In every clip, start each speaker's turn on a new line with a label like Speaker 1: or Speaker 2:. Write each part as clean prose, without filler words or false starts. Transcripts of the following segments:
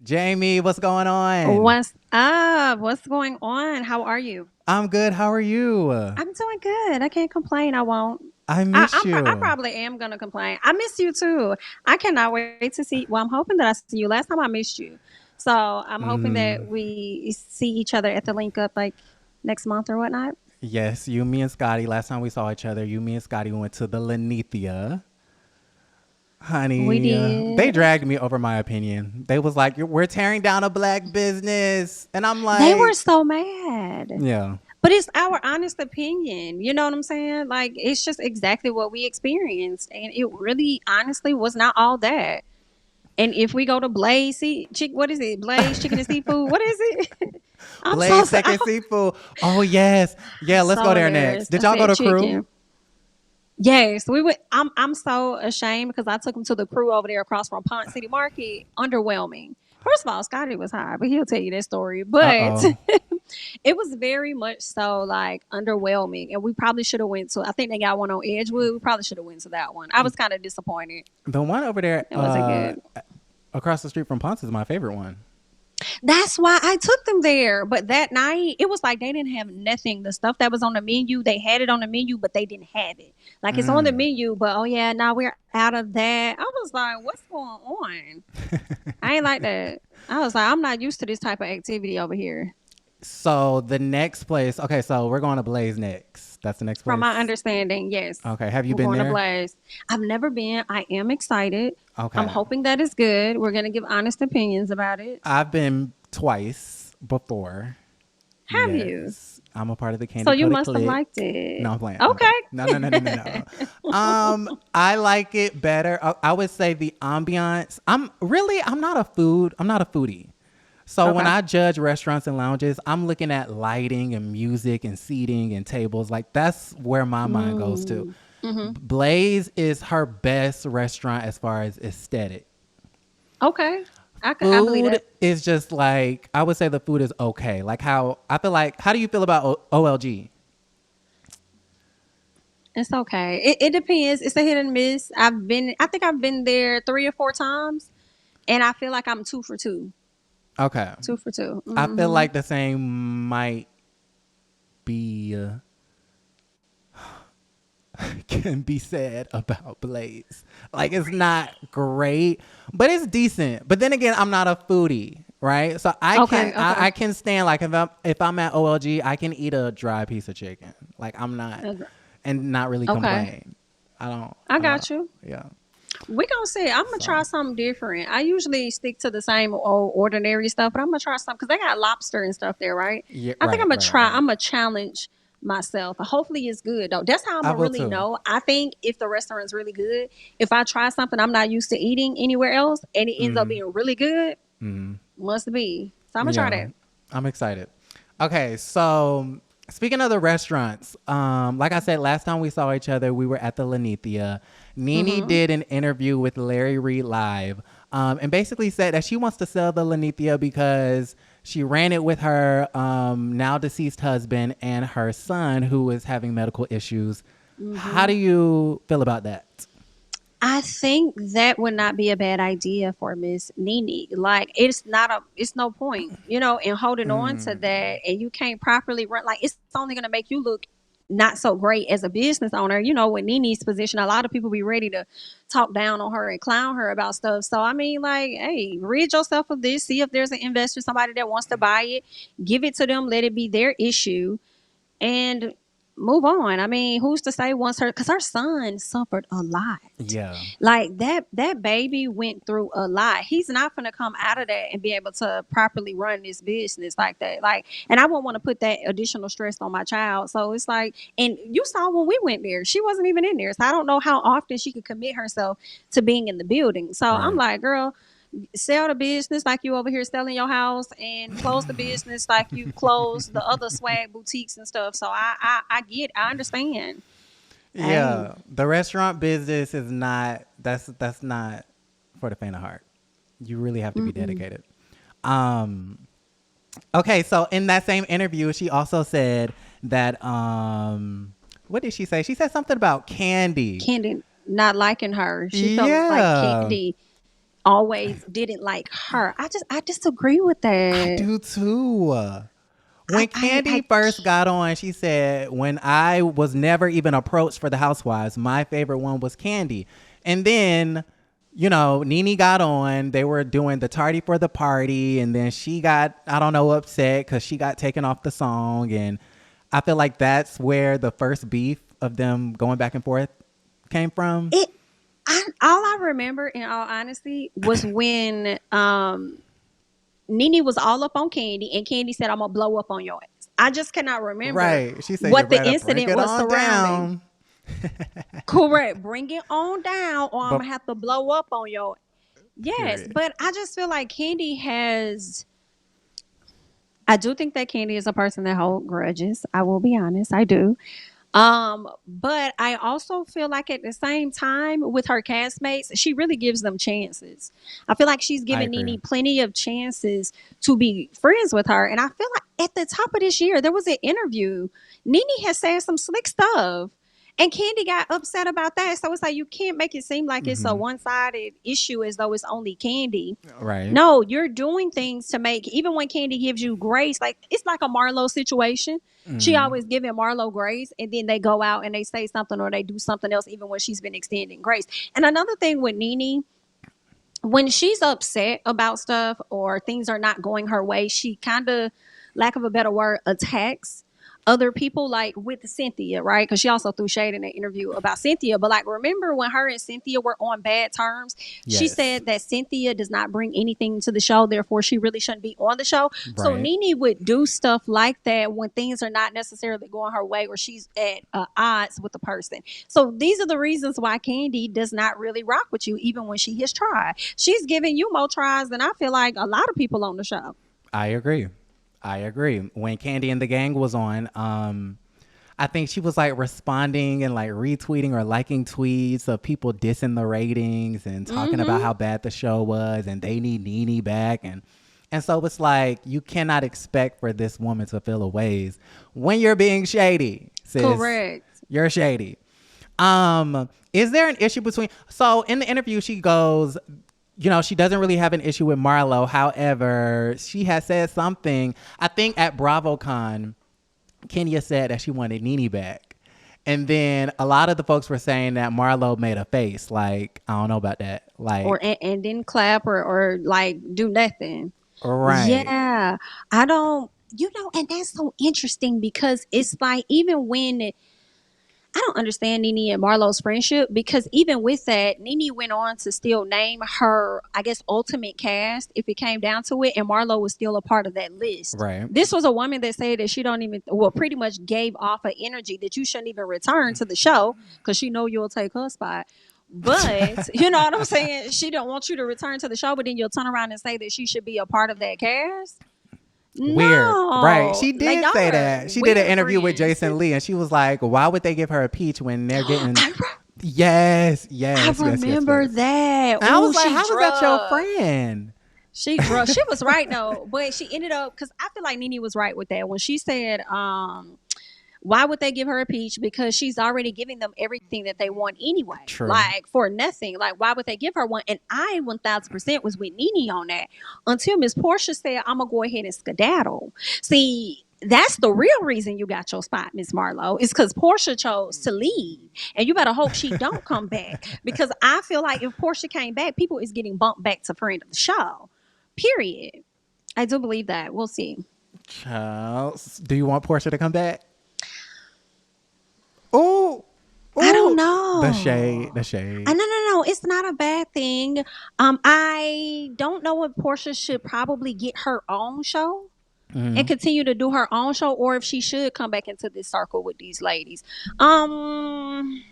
Speaker 1: Jami, what's going on?
Speaker 2: What's up? What's going on? How are you?
Speaker 1: I'm good. How are you?
Speaker 2: I'm doing good. I can't complain. I won't.
Speaker 1: I miss
Speaker 2: I
Speaker 1: you.
Speaker 2: probably am gonna complain. I miss you too. I cannot wait to see. Well, I'm hoping that I see you. Last time I missed you, so I'm hoping that
Speaker 1: Mm,
Speaker 2: we see each other at the link up like next month or whatnot.
Speaker 1: yes, you, me, and Scotty. Last time we saw each other, you, me, and Scotty went to the Lanithia.
Speaker 2: We
Speaker 1: Honey, they
Speaker 2: did.
Speaker 1: dragged me over my opinion. They was like, "We're tearing down a black business," and I'm
Speaker 2: They were
Speaker 1: like,
Speaker 2: so mad.
Speaker 1: "Yeah,
Speaker 2: But it's our honest opinion. You know what I'm saying? Like it's just exactly what we experienced, and it really, honestly, was not all that. And if we go to Blaze, what is it? Blaze Chicken and Seafood. What is it? I'm so
Speaker 1: Blaze
Speaker 2: sorry.
Speaker 1: Second Seafood." Oh yes, yeah. Let's go
Speaker 2: So
Speaker 1: there next.
Speaker 2: hilarious.
Speaker 1: Did
Speaker 2: I
Speaker 1: y'all go
Speaker 2: said
Speaker 1: to Crew?
Speaker 2: chicken. Yes, we would. I'm so ashamed because I took him to the Crew over there across from Pont City Market. Underwhelming. First of all, Scotty was high, but he'll tell you that story.
Speaker 1: Uh
Speaker 2: But
Speaker 1: oh.
Speaker 2: it was very much so like underwhelming, and we probably should have went to. I think they got one on Edgewood. We probably should have went to that one. I was kind of disappointed.
Speaker 1: The one over there,
Speaker 2: It wasn't good.
Speaker 1: across the street from Ponce is my favorite one.
Speaker 2: That's why I took them there. But that night, it was like they didn't have nothing. The stuff that was on the menu, they had it on the menu, but they didn't have it. Like it's on the
Speaker 1: Mm.
Speaker 2: menu, but oh yeah, now we're out of that. I was like, what's going on? I ain't like that. I was like, I'm not used to this type of activity over here.
Speaker 1: So the next place, okay, so we're going to Blaze next. That's the next
Speaker 2: From my
Speaker 1: place.
Speaker 2: understanding, yes,
Speaker 1: Okay, have you
Speaker 2: we're
Speaker 1: been
Speaker 2: going to
Speaker 1: there?
Speaker 2: Blaze. I've never been. I am excited. I'm
Speaker 1: Okay,
Speaker 2: hoping that is good. We're gonna give honest opinions about it.
Speaker 1: I've been twice before.
Speaker 2: Have you?
Speaker 1: Yes, I'm a part of the
Speaker 2: So
Speaker 1: Candy
Speaker 2: you
Speaker 1: Coated
Speaker 2: must have
Speaker 1: Click.
Speaker 2: liked it.
Speaker 1: No, I'm playing. I'm playing. No, no, no, no, no,
Speaker 2: Okay.
Speaker 1: no. I like it better. I would say the ambiance. I'm not a foodie. So when
Speaker 2: Okay.
Speaker 1: I judge restaurants and lounges, I'm looking at lighting and music and seating and tables. Like that's where my mind goes to.
Speaker 2: Mm. Mhm.
Speaker 1: Blaze is her best restaurant as far as aesthetic.
Speaker 2: Okay. I believe
Speaker 1: Food
Speaker 2: that.
Speaker 1: is just like I would say the food is okay. Like how I feel like how do you feel about OLG?
Speaker 2: It's okay. It depends. It's a hit and miss. I think I've been there 3 or 4 times, and I feel like I'm two for two.
Speaker 1: Okay.
Speaker 2: 2 for 2.
Speaker 1: I feel
Speaker 2: Hmm.
Speaker 1: like the same might be can be said about Blaze. Like it's not great, but it's decent. But then again, I'm not a foodie, right? So
Speaker 2: Okay. Okay.
Speaker 1: I can stand like if I'm at OLG, I can eat a dry piece of chicken. Like I'm not
Speaker 2: Okay.
Speaker 1: and not really
Speaker 2: Okay.
Speaker 1: complain.
Speaker 2: I
Speaker 1: I don't
Speaker 2: got you.
Speaker 1: yeah.
Speaker 2: We gonna see. I'm gonna try
Speaker 1: So
Speaker 2: something different. I usually stick to the same old ordinary stuff, but I'm gonna try something because they got lobster and stuff there, right?
Speaker 1: yeah,
Speaker 2: I think
Speaker 1: right,
Speaker 2: I'm gonna
Speaker 1: right,
Speaker 2: try.
Speaker 1: right.
Speaker 2: I'm gonna challenge myself. Hopefully, it's good though. That's how I'm
Speaker 1: I
Speaker 2: gonna
Speaker 1: will
Speaker 2: really
Speaker 1: too.
Speaker 2: know. I think if the restaurant's really good, if I try something I'm not used to eating anywhere else and it ends up
Speaker 1: Mm-hmm.
Speaker 2: being really good,
Speaker 1: Mm-hmm.
Speaker 2: must be. So I'm gonna try
Speaker 1: Yeah,
Speaker 2: that.
Speaker 1: I'm excited. Okay, so speaking of the restaurants, like I said, last time we saw each other, we were at the Lanithia. Nene
Speaker 2: Hmm.
Speaker 1: did an interview with Larry Reed Live, and basically said that she wants to sell the Lanithia because she ran it with her now deceased husband and her son, who is having medical issues. How
Speaker 2: Hmm.
Speaker 1: do you feel about that?
Speaker 2: I think that would not be a bad idea for Miss Nene. Like it's no point, in holding on to
Speaker 1: Mm,
Speaker 2: that and you can't properly run. Like it's only gonna make you look not so great as a business owner. With Nene's position, a lot of people be ready to talk down on her and clown her about stuff. So I mean, like, hey, rid yourself of this. See if there's an investor, somebody that wants to buy it. Give it to them. Let it be their issue and move on. I mean, who's to say once because her son suffered a lot.
Speaker 1: yeah.
Speaker 2: Like that baby went through a lot. He's not gonna come out of that and be able to properly run this business like that. Like, and I won't want to put that additional stress on my child. So it's like, and you saw when we went there, she wasn't even in there. So I don't know how often she could commit herself to being in the building. So I'm
Speaker 1: Right.
Speaker 2: like, girl, sell the business like you over here selling your house and close the business like you close the other swag boutiques and stuff. So I understand. Hey.
Speaker 1: Yeah, the restaurant business is not that's not for the faint of heart. You really have to be
Speaker 2: Mm-mm.
Speaker 1: dedicated. Um okay, so in that same interview she also said that what did she say? She said something about Kandi.
Speaker 2: Kandi not liking her. She felt like
Speaker 1: Yeah.
Speaker 2: Kandi always didn't like her. I disagree with
Speaker 1: I
Speaker 2: that.
Speaker 1: do too. When
Speaker 2: I
Speaker 1: Kandi first got on, she said, when I was never even approached for the Housewives, my favorite one was Kandi. And then, Nene got on. They were doing the tardy for the party. And then she got, I don't know, upset because she got taken off the song. And I feel like that's where the first beef of them going back and forth came from.
Speaker 2: All I remember, in all honesty, was when Nene was all up on Kandi, and Kandi said, "I'm gonna blow up on your ass." I just cannot remember
Speaker 1: Right. She said, you
Speaker 2: what the
Speaker 1: better bring
Speaker 2: incident
Speaker 1: it
Speaker 2: was
Speaker 1: on
Speaker 2: surrounding.
Speaker 1: down.
Speaker 2: Correct. Bring it on down, or I'm
Speaker 1: But
Speaker 2: gonna have to blow up on your. Yes,
Speaker 1: period.
Speaker 2: but I just feel like Kandi has. I do think that Kandi is a person that holds grudges. I will be honest, I do. But I also feel like at the same time with her castmates, she really gives them chances. I feel like she's
Speaker 1: I
Speaker 2: given
Speaker 1: agree.
Speaker 2: Nene plenty of chances to be friends with her. And I feel like at the top of this year, there was an interview. Nene has said some slick stuff. And Kandi got upset about that. So it's like you can't make it seem like it's a
Speaker 1: Hmm.
Speaker 2: one-sided issue as though it's only Kandi.
Speaker 1: Right.
Speaker 2: No, you're doing things to make, even when Kandi gives you grace, like it's like a Marlo situation. She
Speaker 1: Hmm.
Speaker 2: always giving Marlo grace, and then they go out and they say something or they do something else, even when she's been extending grace. And another thing with Nene, when she's upset about stuff or things are not going her way, she kind of, lack of a better word, attacks other people, like with Cynthia, right? Because she also threw shade in an interview about Cynthia. But like, remember when her and Cynthia were on bad terms? She
Speaker 1: Yes.
Speaker 2: said that Cynthia does not bring anything to the show, therefore she really shouldn't be on the show. So
Speaker 1: Right.
Speaker 2: Nene would do stuff like that when things are not necessarily going her way or she's at odds with the person. So these are the reasons why Kandi does not really rock with you, even when she has tried. She's giving you more tries than I feel like a lot of people on the show.
Speaker 1: I agree. I agree. When Kandi and the Gang was on, I think she was like responding and like retweeting or liking tweets of people dissing the ratings and talking about
Speaker 2: Mm-hmm.
Speaker 1: how bad the show was and they need Nene back, and so it's like you cannot expect for this woman to feel a ways when you're being shady, sis.
Speaker 2: Correct.
Speaker 1: You're shady. Is there an issue between? So in the interview, she goes, she doesn't really have an issue with Marlo. However, she has said something. I think at BravoCon, Kenya said that she wanted Nene back. And then a lot of the folks were saying that Marlo made a face. Like, I don't know about that.
Speaker 2: Or
Speaker 1: Like,
Speaker 2: and didn't clap or like do nothing.
Speaker 1: right,
Speaker 2: Yeah, I don't. And that's so interesting because it's like even when I don't understand Nene and Marlo's friendship, because even with that, Nene went on to still name her, I guess, ultimate cast if it came down to it, and Marlo was still a part of that list.
Speaker 1: right.
Speaker 2: This was a woman that said that she don't even, well, pretty much gave off an energy that you shouldn't even return to the show because she know you'll take her spot. But you know what I'm saying? She don't want you to return to the show, but then you'll turn around and say that she should be a part of that cast.
Speaker 1: Weird. Right.
Speaker 2: No,
Speaker 1: She
Speaker 2: like
Speaker 1: did
Speaker 2: y'all
Speaker 1: say
Speaker 2: are
Speaker 1: that. She did an
Speaker 2: weird
Speaker 1: interview with
Speaker 2: friends.
Speaker 1: Jason Lee and she was like, why would they give her a peach when they're getting.
Speaker 2: I
Speaker 1: Yes,
Speaker 2: I
Speaker 1: yes, yes, yes,
Speaker 2: remember
Speaker 1: yes.
Speaker 2: that.
Speaker 1: And I
Speaker 2: Ooh,
Speaker 1: was like,
Speaker 2: she
Speaker 1: how was that your
Speaker 2: drugged.
Speaker 1: friend?
Speaker 2: She drugged. She was right though, but she ended up, because I feel like Nene was right with that when she said, why would they give her a peach? Because she's already giving them everything that they want anyway,
Speaker 1: True.
Speaker 2: like for nothing. Like, why would they give her one? And I 1000% was with Nene on that until Miss Porsha said, I'm gonna go ahead and skedaddle. See, that's the real reason you got your spot, Miss Marlowe, is because Porsha chose to leave. And you better hope she don't come back. Because I feel like if Porsha came back, people is getting bumped back to friend of the show. Period. I do believe that. We'll see.
Speaker 1: Child, do you want Portia to come back? Oh,
Speaker 2: I don't
Speaker 1: oh, the shade,
Speaker 2: know.
Speaker 1: the shade.
Speaker 2: No. It's not a bad thing. I don't know if Portia should probably get her own show and
Speaker 1: Mhm.
Speaker 2: continue to do her own show, or if she should come back into this circle with these ladies. Um,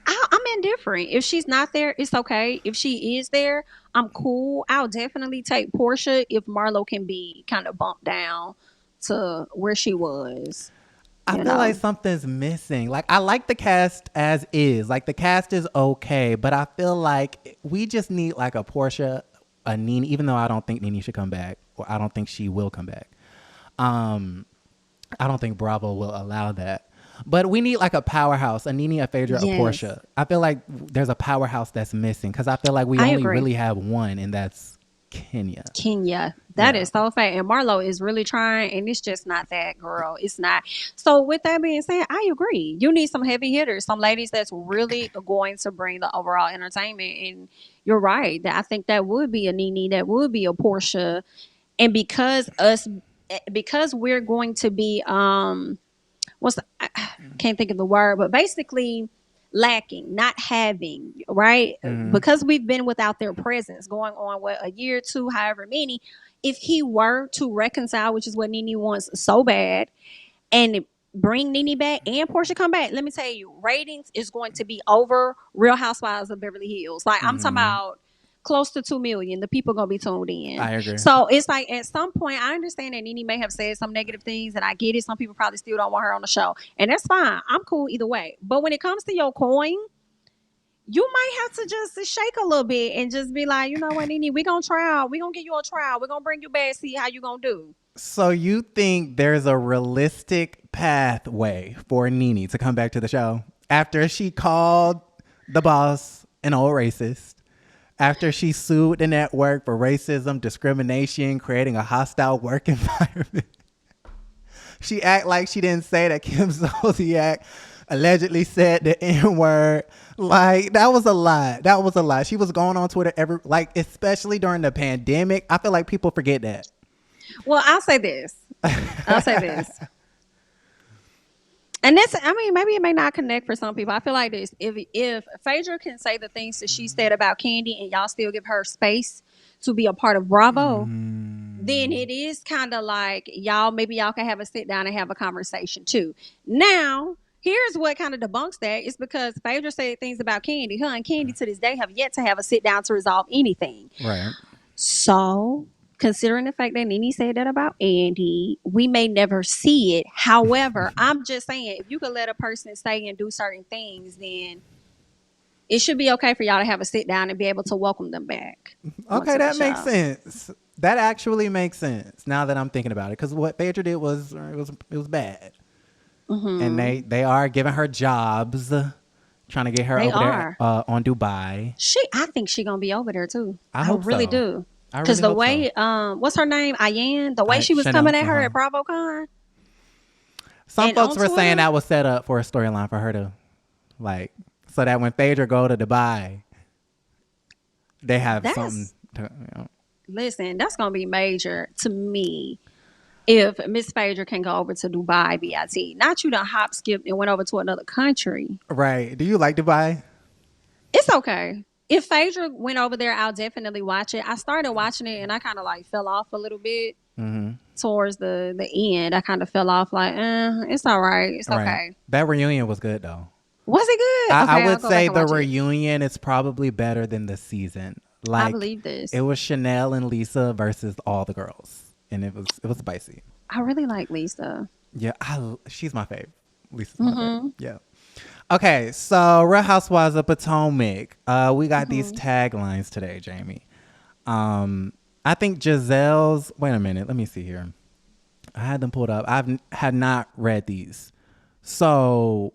Speaker 2: I'm indifferent. If she's not there, it's okay. If she is there, I'm cool. I'll definitely take Portia if Marlo can be kind of bumped down to where she was.
Speaker 1: I
Speaker 2: You
Speaker 1: feel like
Speaker 2: know.
Speaker 1: something's missing. Like I like the cast as is. Like the cast is okay, but I feel like we just need like a Portia, a Nene. Even though I don't think Nene should come back, or I don't think she will come back. I don't think Bravo will allow that. But we need like a powerhouse, a Nene, a Phaedra, a
Speaker 2: Yes,
Speaker 1: Porsha. I feel like there's a powerhouse that's missing because I feel like we
Speaker 2: I
Speaker 1: only
Speaker 2: agree.
Speaker 1: really have one, and that's Kenya.
Speaker 2: Kenya. That
Speaker 1: Yeah.
Speaker 2: is so fat. And Marlo is really trying, and it's just not that, girl. It's not. So, with that being said, I agree. You need some heavy hitters, some ladies that's really going to bring the overall entertainment. And you're right. That I think that would be a Nene, that would be a Porsha. And because we're going to be I can't think of the word, but basically lacking, not having, right?
Speaker 1: Hmm.
Speaker 2: Because we've been without their presence going on what, a year, two, however many. If he were to reconcile, which is what Nene wants so bad, and bring Nene back and Porsha come back, let me tell you, ratings is going to be over Real Housewives of Beverly Hills. Like, I'm talking
Speaker 1: Hmm.
Speaker 2: about close to 2 million. The people gonna be tuned in.
Speaker 1: I agree.
Speaker 2: So it's like at some point, I understand that Nene may have said some negative things, and I get it. Some people probably still don't want her on the show, and that's fine. I'm cool either way. But when it comes to your coin, you might have to just shake a little bit and just be like, you know what, Nene, we gonna try out. We gonna give you a trial. We're gonna bring you back, see how you gonna do.
Speaker 1: So you think there's a realistic pathway for Nene to come back to the show after she called the boss an old racist, after she sued the network for racism, discrimination, creating a hostile work environment? She act like she didn't say that Kim Zolciak allegedly said the N word. Like, that was a lot. That was a lot. She was going on Twitter especially during the pandemic. I feel like people forget that.
Speaker 2: Well, I'll say this. I'll say this. And that's, I mean, maybe it may not connect for some people. I feel like this. If Phaedra can say the things that she said about Kandi and y'all still give her space to be a part of Bravo, then it is kind of like maybe y'all can have a sit down and have a conversation too. Now, here's what kind of debunks that. It's because Phaedra said things about Kandi. Her and Kandi to this day have yet to have a sit down to resolve anything.
Speaker 1: Right.
Speaker 2: So, considering the fact that Nene said that about Andy, we may never see it. However, I'm just saying, if you could let a person say and do certain things, then it should be okay for y'all to have a sit down and be able to welcome them back.
Speaker 1: Okay, that makes sense. That actually makes sense now that I'm thinking about it. Because what Phaedra did was it was bad, and they are giving her jobs, trying to get her
Speaker 2: They
Speaker 1: over
Speaker 2: are.
Speaker 1: there on Dubai.
Speaker 2: I think she gonna be over there too.
Speaker 1: I hope
Speaker 2: really
Speaker 1: so.
Speaker 2: do.
Speaker 1: I
Speaker 2: Because
Speaker 1: really
Speaker 2: the
Speaker 1: hope
Speaker 2: way,
Speaker 1: so.
Speaker 2: what's her name, Ayan, the way she was
Speaker 1: Chanel,
Speaker 2: coming at her at BravoCon,
Speaker 1: Some
Speaker 2: and
Speaker 1: folks
Speaker 2: on
Speaker 1: were saying
Speaker 2: Twitter,
Speaker 1: that was set up for a storyline for her to, like, so that when Phaedra go to Dubai, they have something
Speaker 2: that's
Speaker 1: to,
Speaker 2: listen, that's gonna be major to me. If Miss Phaedra can go over to Dubai, BIT, not you done hop, skipped, and went over to another country.
Speaker 1: Right. Do you like Dubai?
Speaker 2: It's okay. If Phaedra went over there, I'll definitely watch it. I started watching it and I kind of like fell off a little bit towards the end. I kind of fell off like, it's all right. It's
Speaker 1: Right.
Speaker 2: okay.
Speaker 1: That reunion was good though.
Speaker 2: Was it good? Okay,
Speaker 1: I
Speaker 2: I'll
Speaker 1: would
Speaker 2: go
Speaker 1: say
Speaker 2: back and
Speaker 1: the
Speaker 2: watch it.
Speaker 1: reunion is probably better than the season.
Speaker 2: I
Speaker 1: Like,
Speaker 2: believe this.
Speaker 1: it was Chanel and Lisa versus all the girls, and it was spicy.
Speaker 2: I really like Lisa.
Speaker 1: Yeah, she's my favorite. Lisa's my favorite. Yeah. Okay, so Real Housewives of Potomac. We got these taglines today, Jami. I think Giselle's. Wait a minute. Let me see here. I had them pulled up. Had not read these, so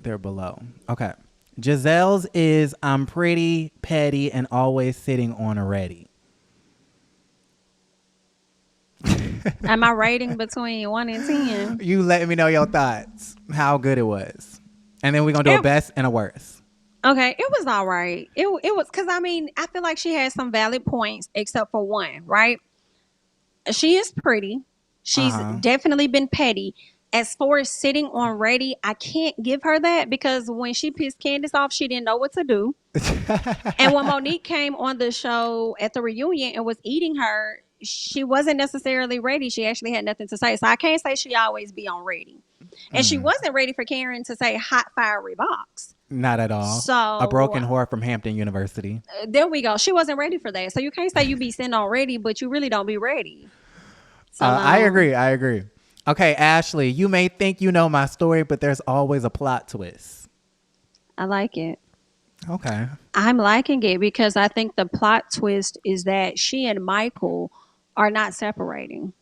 Speaker 1: they're below. Okay. Giselle's is I'm pretty, petty, and always sitting on a ready.
Speaker 2: Am I rating between 1 and 10?
Speaker 1: You let me know your thoughts, how good it was, and then we're gonna do a best and a worst.
Speaker 2: Okay, it was all right. It was because I mean I feel like she had some valid points except for one. Right? She is pretty. She's definitely been petty. As far as sitting on ready, I can't give her that because when she pissed Candace off, she didn't know what to do. And when Monique came on the show at the reunion and was eating her, she wasn't necessarily ready. She actually had nothing to say. So I can't say she always be on ready. And she wasn't ready for Karen to say hot, fiery box.
Speaker 1: Not at all.
Speaker 2: So
Speaker 1: a broken whore from Hampton University.
Speaker 2: There we go. She wasn't ready for that. So you can't say you be sitting on ready, but you really don't be ready. So
Speaker 1: I agree. Okay, Ashley, you may think you know my story, but there's always a plot twist.
Speaker 2: I like it.
Speaker 1: Okay.
Speaker 2: I'm liking it because I think the plot twist is that she and Michael are not separating.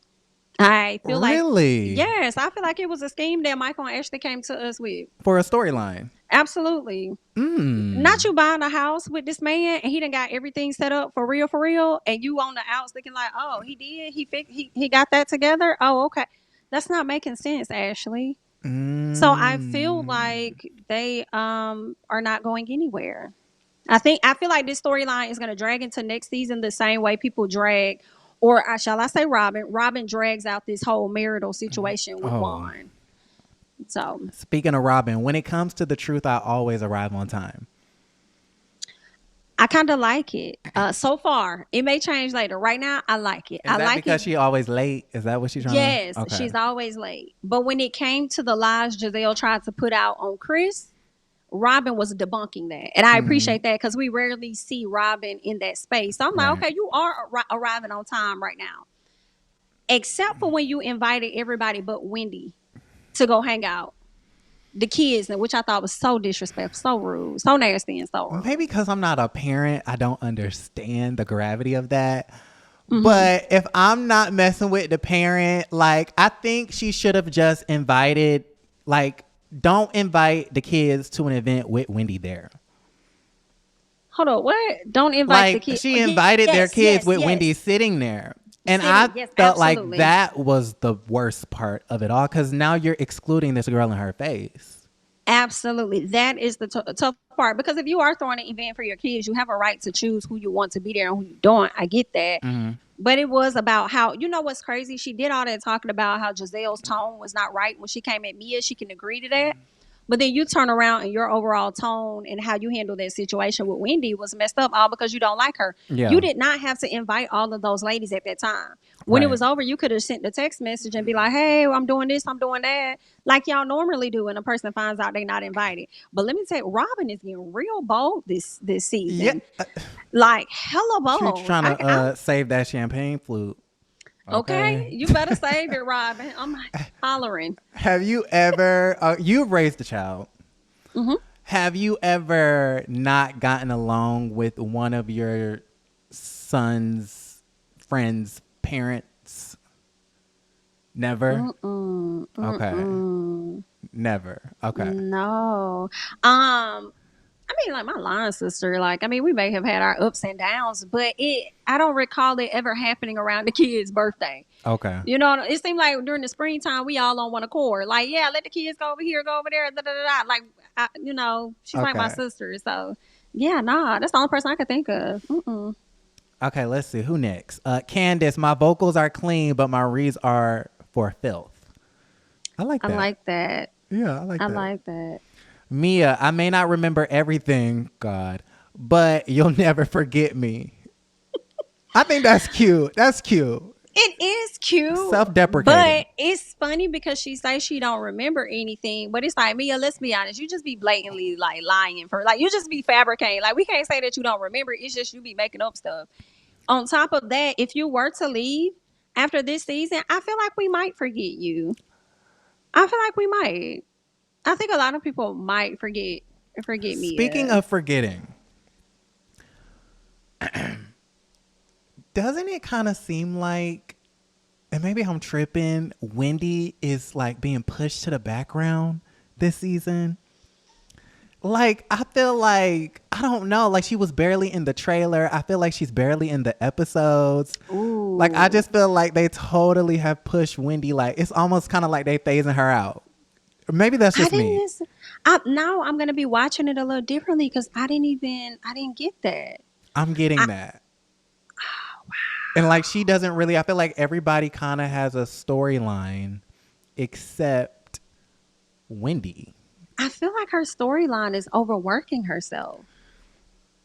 Speaker 2: I feel like,
Speaker 1: Really?
Speaker 2: yes, I feel like it was a scheme that Michael and Ashley came to us with.
Speaker 1: For a storyline?
Speaker 2: Absolutely. Not
Speaker 1: Mm.
Speaker 2: you buying a house with this man and he done got everything set up for real, and you on the outs looking like, oh, he did, he got that together. Oh, okay, that's not making sense, Ashley. So I feel
Speaker 1: Mm.
Speaker 2: like they are not going anywhere. I feel like this storyline is going to drag into next season the same way people drag, or shall I say, Robin drags out this whole marital situation with
Speaker 1: Oh.
Speaker 2: Juan. So
Speaker 1: Speaking of Robin, when it comes to the truth, I always arrive on time.
Speaker 2: I kind of like it. So far, it may change later. Right now, I like it.
Speaker 1: Is
Speaker 2: I
Speaker 1: that
Speaker 2: like
Speaker 1: because
Speaker 2: it.
Speaker 1: she always late? Is that what she's trying to?
Speaker 2: Yes,
Speaker 1: Okay.
Speaker 2: she's always late. But when it came to the lies Giselle tried to put out on Chris, Robin was debunking that. And I
Speaker 1: Mm,
Speaker 2: appreciate that because we rarely see Robin in that space. So I'm like,
Speaker 1: right.
Speaker 2: okay, you are arriving on time right now. Except for when you invited everybody but Wendy to go hang out. The kids, which I thought was so disrespectful, so rude, so nasty, and so
Speaker 1: Maybe
Speaker 2: rude.
Speaker 1: because I'm not a parent, I don't understand the gravity of that.
Speaker 2: Hmm.
Speaker 1: But if I'm not messing with the parent, like, I think she should have just invited, like, don't invite the kids to an event with Wendy there.
Speaker 2: Hold on, what? Don't invite the
Speaker 1: Like,
Speaker 2: kids.
Speaker 1: she invited their
Speaker 2: Yes,
Speaker 1: kids
Speaker 2: yes,
Speaker 1: with Wendy
Speaker 2: yes.
Speaker 1: sitting there. And I
Speaker 2: Sitting, yes,
Speaker 1: felt like
Speaker 2: absolutely.
Speaker 1: that was the worst part of it all because now you're excluding this girl in her face.
Speaker 2: Absolutely. That is the tough part. Because if you are throwing an event for your kids, you have a right to choose who you want to be there and who you don't. I get that.
Speaker 1: Hmm.
Speaker 2: But it was about how, you know what's crazy? She did all that talking about how Giselle's tone was not right when she came at Mia. She can agree to that. But then you turn around and your overall tone and how you handle that situation with Wendy was messed up all because you don't like her. You
Speaker 1: Yeah,
Speaker 2: did not have to invite all of those ladies at that time. When it
Speaker 1: right.
Speaker 2: was over, you could have sent the text message and be like, hey, I'm doing this, I'm doing that, like y'all normally do when a person finds out they're not invited. But let me tell you, Robin is getting real bold this
Speaker 1: Yeah,
Speaker 2: season. Like hella
Speaker 1: she's
Speaker 2: bold.
Speaker 1: trying
Speaker 2: I'm
Speaker 1: to save that champagne flute.
Speaker 2: okay.
Speaker 1: Okay.
Speaker 2: You better save it, Robin. I'm hollering.
Speaker 1: Have you ever, you've raised a child.
Speaker 2: Hmm.
Speaker 1: Have you ever not gotten along with one of your son's friends' parents? Never?
Speaker 2: Mm-mm,
Speaker 1: Okay.
Speaker 2: mm-mm.
Speaker 1: Never. Okay.
Speaker 2: No. I mean, like my line sister, like, I mean, we may have had our ups and downs, but I don't recall it ever happening around the kid's birthday.
Speaker 1: Okay.
Speaker 2: You know, it seemed like during the springtime, we all on one accord. Like, yeah, let the kids go over here, go over there, da da da da. Like, she's like my
Speaker 1: Okay.
Speaker 2: sister. So, yeah, nah, that's the only person I could think of. Mm-mm.
Speaker 1: Okay, let's see. Who next? Candace, my vocals are clean, but my reads are for filth. I like
Speaker 2: I
Speaker 1: that.
Speaker 2: like that.
Speaker 1: Yeah, I like
Speaker 2: I
Speaker 1: that.
Speaker 2: like that.
Speaker 1: Mia, I may not remember everything, God, but you'll never forget me. I think that's cute. That's cute.
Speaker 2: It is cute, but
Speaker 1: Self-deprecating.
Speaker 2: it's funny because she says she don't remember anything. But it's like, Mia, let's be honest, you just be blatantly like lying for, like, you just be fabricating. Like, we can't say that you don't remember. It's just you be making up stuff. On top of that, if you were to leave after this season, I feel like we might forget you. I feel like we might. I think a lot of people might forget
Speaker 1: Speaking
Speaker 2: Mia.
Speaker 1: of forgetting, doesn't it kind of seem like, and maybe I'm tripping, Wendy is like being pushed to the background this season? Like, I feel like, I don't know, like she was barely in the trailer. I feel like she's barely in the episodes. Like, I
Speaker 2: Ooh.
Speaker 1: just feel like they totally have pushed Wendy. Like, it's almost kind of like they phasing her out. Or maybe that's
Speaker 2: I
Speaker 1: just
Speaker 2: didn't
Speaker 1: me.
Speaker 2: listen. Now I'm gonna be watching it a little differently because I didn't get that.
Speaker 1: I'm getting
Speaker 2: I
Speaker 1: that. And like, she doesn't really, I feel like everybody kind of has a storyline except Wendy.
Speaker 2: I feel like her storyline is overworking herself.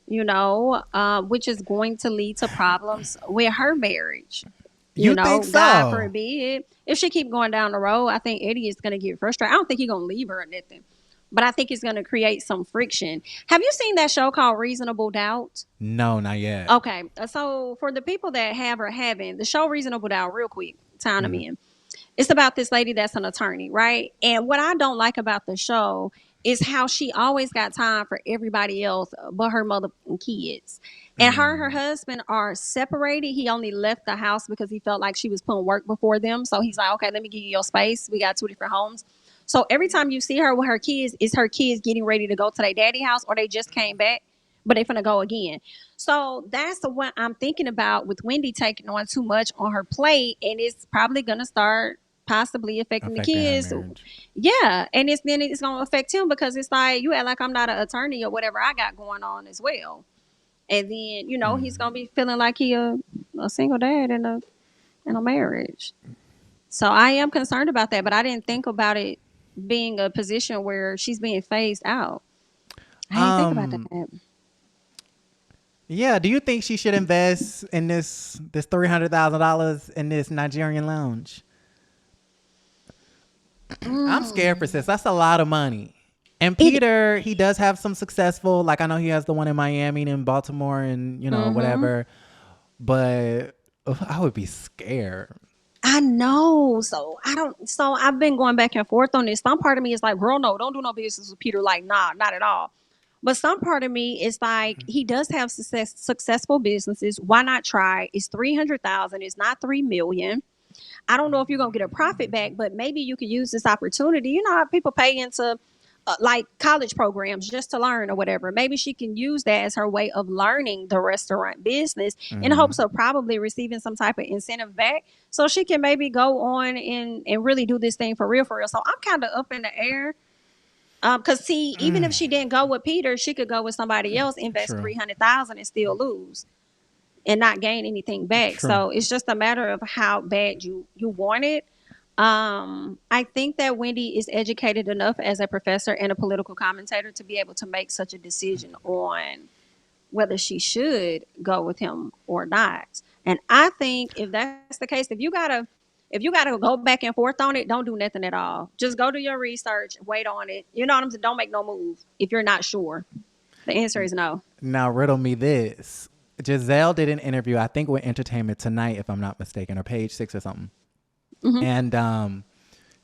Speaker 2: Which is going to lead to problems with her marriage.
Speaker 1: You think
Speaker 2: God
Speaker 1: so?
Speaker 2: forbid. If she keep going down the road, I think Eddie is going to get frustrated. I don't think he's going to leave her or nothing, but I think it's going to create some friction. Have you seen that show called Reasonable Doubt?
Speaker 1: No, not yet.
Speaker 2: Okay, so for the people that have or haven't, the show Reasonable Doubt, real quick, time them
Speaker 1: Mhm.
Speaker 2: in. It's about this lady that's an attorney, right? And what I don't like about the show is how she always got time for everybody else but her mother and kids. And her and her husband are separated. He only left the house because he felt like she was putting work before them. So he's like, okay, let me give you your space. We got 2 different homes. So every time you see her with her kids, is her kids getting ready to go to their daddy house, or they just came back, but they finna go again. So that's the one I'm thinking about with Wendy taking on too much on her plate, and it's probably gonna start possibly affecting the
Speaker 1: Her
Speaker 2: kids.
Speaker 1: marriage.
Speaker 2: Yeah, and it's gonna affect him because it's like you act like I'm not an attorney or whatever I got going on as well. And then he's gonna be feeling like he a single dad in a marriage. So I am concerned about that, but I didn't think about it being a position where she's being phased out. I didn't think about that.
Speaker 1: Yeah. Do you think she should invest in this $300,000 in this Nigerian lounge? I'm scared for sis. That's a lot of money. And Peter, he does have some successful, like I know he has the one in Miami and in Baltimore and, whatever. But I would be scared.
Speaker 2: I know. So I've been going back and forth on this. Some part of me is like, girl, no, don't do no business with Peter. Like, nah, not at all. But some part of me is like, he does have successful businesses. Why not try? It's 300,000. It's not 3 million. I don't know if you're going to get a profit back, but maybe you could use this opportunity. You know how people pay into like college programs just to learn or whatever. Maybe she can use that as her way of learning the restaurant business in hopes of probably receiving some type of incentive back. So she can maybe go on and really do this thing for real, for real. So I'm kind of up in the air. Because see, even if she didn't go with Peter, she could go with somebody else, invest 300,000 and still lose and not gain anything back.
Speaker 1: True.
Speaker 2: So it's just a matter of how bad you want it. I think that Wendy is educated enough as a professor and a political commentator to be able to make such a decision on whether she should go with him or not. And I think if that's the case, if you gotta go back and forth on it, don't do nothing at all. Just go do your research, wait on it. You know what I'm saying? Don't make no move if you're not sure. The answer is no.
Speaker 1: Now riddle me this. Giselle did an interview, I think with Entertainment Tonight, if I'm not mistaken, or Page 6 or something. And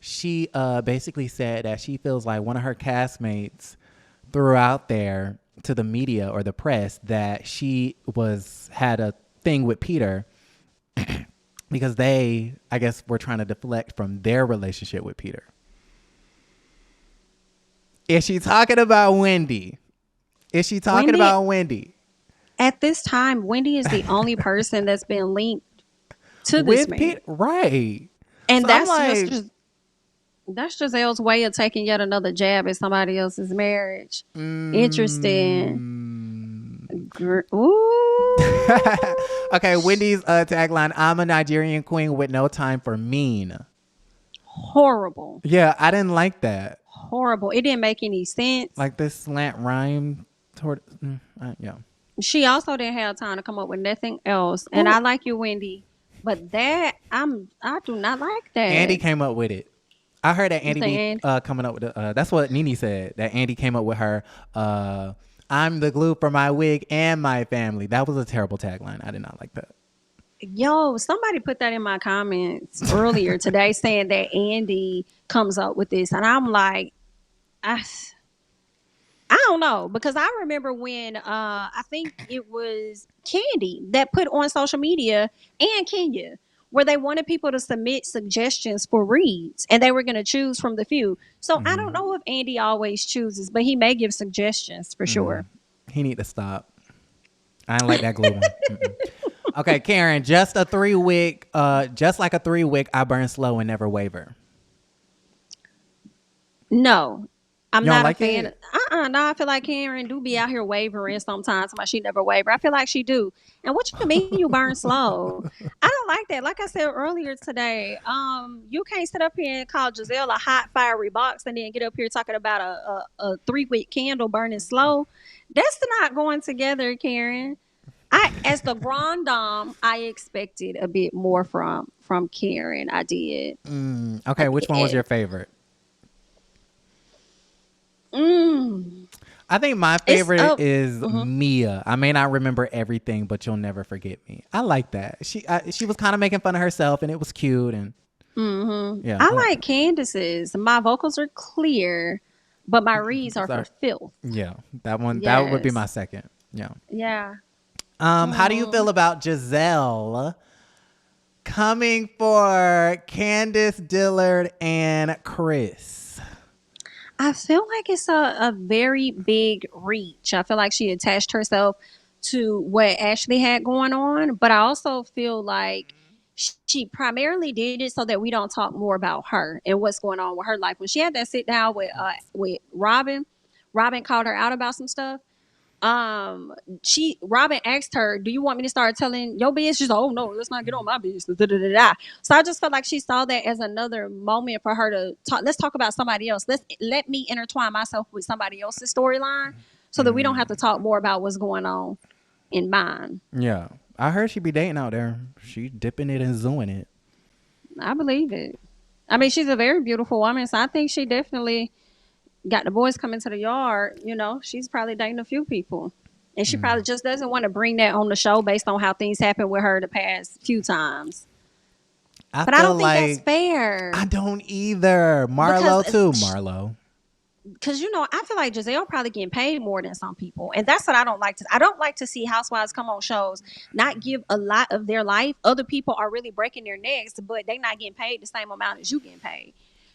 Speaker 1: she basically said that she feels like one of her castmates threw out there to the media or the press that she had a thing with Peter because they, I guess, were trying to deflect from their relationship with Peter. Is she talking about Wendy? Is she talking about Wendy?
Speaker 2: At this time, Wendy is the only person that's been linked to this man.
Speaker 1: Peter, right.
Speaker 2: And so that's Giselle's way of taking yet another jab at somebody else's marriage. Interesting. Ooh.
Speaker 1: Okay, Wendy's tagline, I'm a Nigerian queen with no time for mean.
Speaker 2: Horrible.
Speaker 1: Yeah, I didn't like that.
Speaker 2: Horrible. It didn't make any sense.
Speaker 1: Like this slant rhyme toward, yeah.
Speaker 2: She also didn't have time to come up with nothing else. And I like you, Wendy. But that, I do not like that.
Speaker 1: Andy came up with it. I heard that Andy coming up with that's what Nene said, that Andy came up with her, I'm the glue for my wig and my family. That was a terrible tagline. I did not like that.
Speaker 2: Yo, somebody put that in my comments earlier today saying that Andy comes up with this. And I'm like, I don't know, because I remember when I think it was Kandi that put on social media, and Kenya, where they wanted people to submit suggestions for reads and they were going to choose from the few. So I don't know if Andy always chooses, but he may give suggestions for sure.
Speaker 1: He need to stop. I don't like that glue one. Okay, Karen, just like a 3-wick, I burn slow and never waver.
Speaker 2: No. I'm not
Speaker 1: like
Speaker 2: a fan. No, I feel like Karen do be out here wavering sometimes. She never waver. I feel like she do. And what you mean you burn slow? I don't like that. Like I said earlier today, you can't sit up here and call Giselle a hot fiery box and then get up here talking about a 3-wick candle burning slow. That's not going together, Karen. As the grand dame, I expected a bit more from Karen. I did.
Speaker 1: Okay, which one was your favorite? I think my favorite is Mia. I may not remember everything, but you'll never forget me. I like that. She was kind of making fun of herself, and it was cute. And yeah,
Speaker 2: I like Candace's. My vocals are clear, but my reads are for filth.
Speaker 1: Yeah, that one. Yes. That would be my second. Yeah.
Speaker 2: Yeah.
Speaker 1: How do you feel about Giselle coming for Candace Dillard and Chris?
Speaker 2: I feel like it's a very big reach. I feel like she attached herself to what Ashley had going on, but I also feel like she primarily did it so that we don't talk more about her and what's going on with her life. When she had that sit down with Robin, Robin called her out about some stuff. Robin asked her, "Do you want me to start telling your business?" She's like, "Oh no, let's not get on my business." Da, da, da, da. So I just felt like she saw that as another moment for her to talk. Let's talk about somebody else. Let me intertwine myself with somebody else's storyline, so that we don't have to talk more about what's going on in mine.
Speaker 1: Yeah, I heard she be dating out there. She dipping it and zooing it.
Speaker 2: I believe it. I mean, she's a very beautiful woman, so I think she definitely got the boys coming to the yard. She's probably dating a few people. And she probably just doesn't want to bring that on the show based on how things happened with her the past few times. But I don't think that's fair.
Speaker 1: I don't either. Marlo too. Marlo.
Speaker 2: Because, I feel like Giselle probably getting paid more than some people. And that's what I don't like to. I don't like to see housewives come on shows, not give a lot of their life. Other people are really breaking their necks, but they not getting paid the same amount as you getting paid.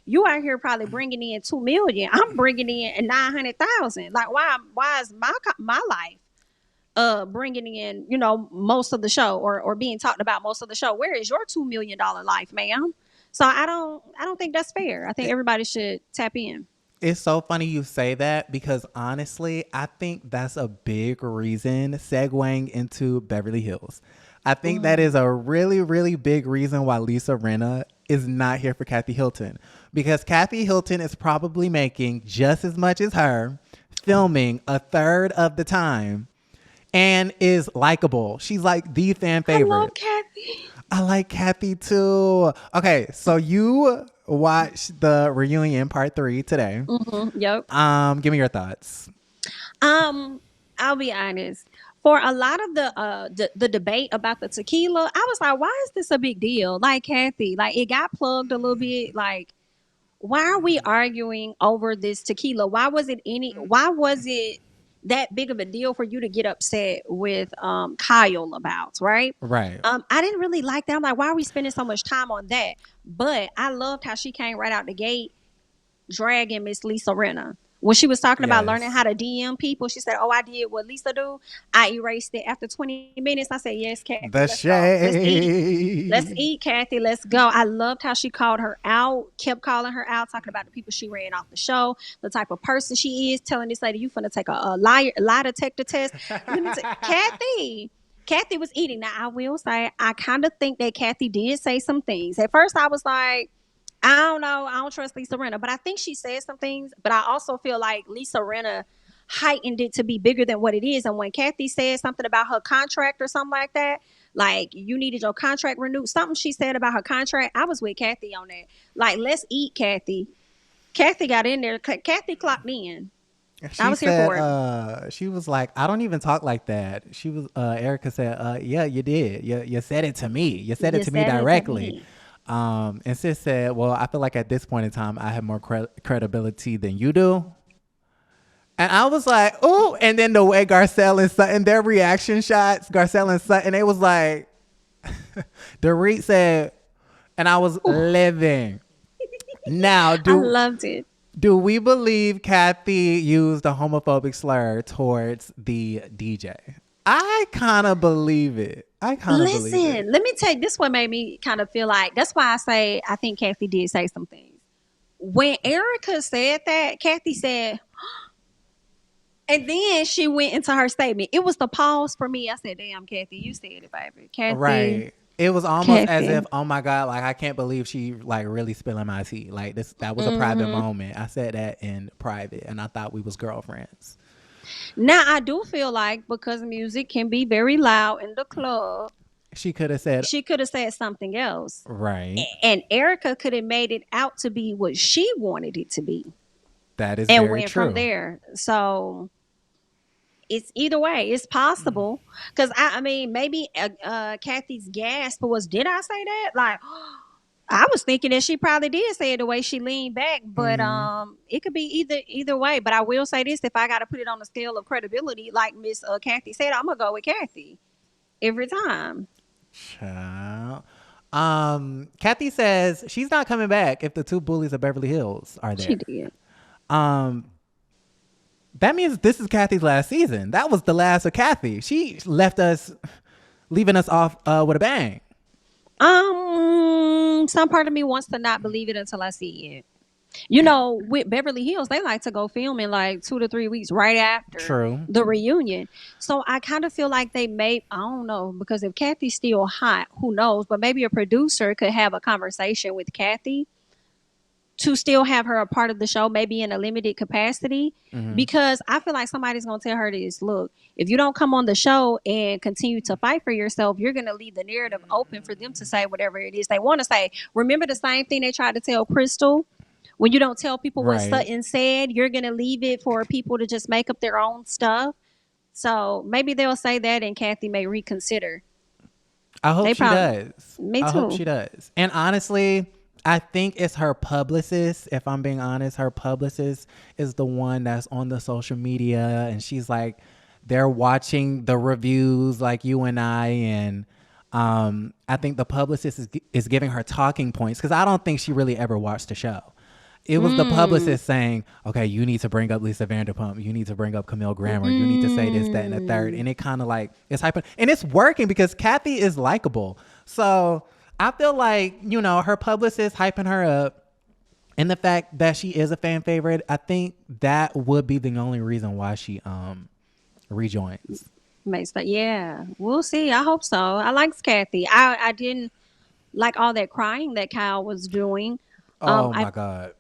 Speaker 2: You out here probably bringing in $2 million. I'm bringing in 900,000. Like, why is my life bringing in most of the show or being talked about most of the show? Where is your $2 million life, ma'am? So I don't think that's fair. I think everybody should tap in.
Speaker 1: It's so funny you say that because honestly, I think that's a big reason segueing into Beverly Hills. I think that is a really, really big reason why Lisa Rinna is not here for Kathy Hilton, because Kathy Hilton is probably making just as much as her, filming a third of the time, and is likable. She's like the fan favorite.
Speaker 2: I love Kathy.
Speaker 1: I like Kathy too. Okay, so you watched the reunion part 3 today.
Speaker 2: Yep.
Speaker 1: Give me your thoughts.
Speaker 2: I'll be honest. For a lot of the debate about the tequila, I was like, why is this a big deal? Like, Kathy, like, it got plugged a little bit. Like, why are we arguing over this tequila? Why was it that big of a deal for you to get upset with Kyle about, right?
Speaker 1: Right.
Speaker 2: I didn't really like that. I'm like, why are we spending so much time on that? But I loved how she came right out the gate dragging Miss Lisa Rinna. When she was talking about learning how to DM people, she said, "Oh, I did what Lisa do. I erased it after 20 minutes." I said, "Yes, Kathy.
Speaker 1: The shade.
Speaker 2: Let's eat, Kathy. Let's go." I loved how she called her out, kept calling her out, talking about the people she ran off the show, the type of person she is, telling this lady, "You finna take a lie detector test." Kathy was eating. Now, I will say, I kind of think that Kathy did say some things. At first, I was like, I don't know. I don't trust Lisa Rinna, but I think she said some things. But I also feel like Lisa Rinna heightened it to be bigger than what it is. And when Kathy said something about her contract or something like that, like, you needed your contract renewed, something she said about her contract, I was with Kathy on that. Like, let's eat, Kathy. Kathy got in there. Kathy clocked in. I was here for it.
Speaker 1: She was like, "I don't even talk like that." She was. Erica said, "Yeah, you did. You said it to me. You said it to me directly." And sis said, "Well, I feel like at this point in time, I have more credibility than you do." And I was like, "Oh!" And then the way Garcelle and Sutton, their reaction shots, Garcelle and Sutton, it was like, Dorit said, and I was living. Now,
Speaker 2: I loved it.
Speaker 1: Do we believe Kathy used a homophobic slur towards the DJ? I kind of believe it.
Speaker 2: Listen, let me take this. One made me kind of feel like, that's why I say I think Kathy did say some things. When Erica said that, Kathy said, and then she went into her statement. It was the pause for me. I said, "Damn, Kathy, you said it, baby." Kathy,
Speaker 1: right. It was almost as if, oh my God, like, I can't believe she like really spilling my tea. Like, that was a private moment. I said that in private, and I thought we was girlfriends.
Speaker 2: Now, I do feel like, because music can be very loud in the club,
Speaker 1: she could have said
Speaker 2: something else.
Speaker 1: Right.
Speaker 2: And Erica could have made it out to be what she wanted it to be.
Speaker 1: That is
Speaker 2: and
Speaker 1: very
Speaker 2: went
Speaker 1: true.
Speaker 2: From there. So it's either way. It's possible. Because I mean, maybe Kathy's gasp was, "Did I say that?" Like, I was thinking that she probably did say it the way she leaned back, but it could be either way. But I will say this: if I got to put it on the scale of credibility, like Miss Kathy said, I'm gonna go with Kathy. every time.
Speaker 1: Child. Kathy says she's not coming back if the two bullies of Beverly Hills are there.
Speaker 2: She did.
Speaker 1: That means this is Kathy's last season. That was the last of Kathy. She left us, leaving us off with a bang.
Speaker 2: Some part of me wants to not believe it until I see it. You know, with Beverly Hills, they like to go film in like 2 to 3 weeks right after the reunion. So I kind of feel like they may, I don't know, because if Kathy's still hot, who knows? But maybe a producer could have a conversation with Kathy to still have her a part of the show, maybe in a limited capacity. Because I feel like somebody's going to tell her this, look, if you don't come on the show and continue to fight for yourself, you're going to leave the narrative open for them to say whatever it is they want to say. Remember the same thing they tried to tell Crystal? When you don't tell people what Sutton said, you're going to leave it for people to just make up their own stuff. So maybe they'll say that and Kathy may reconsider.
Speaker 1: I hope she does.
Speaker 2: Me too.
Speaker 1: I hope she does. And honestly, I think it's her publicist. If I'm being honest, her publicist is the one that's on the social media. And she's like, they're watching the reviews like you and I. And I think the publicist is giving her talking points because I don't think she really ever watched the show. It was the publicist saying, okay, you need to bring up Lisa Vanderpump. You need to bring up Camille Grammer. You need to say this, that, and the third. And it kind of like, it's hyping. And it's working because Kathy is likable. So I feel like, you know, her publicist hyping her up and the fact that she is a fan favorite, I think that would be the only reason why she rejoins.
Speaker 2: Yeah, we'll see. I hope so. I liked Kathy. I didn't like all that crying that Kyle was doing.
Speaker 1: Oh, my God.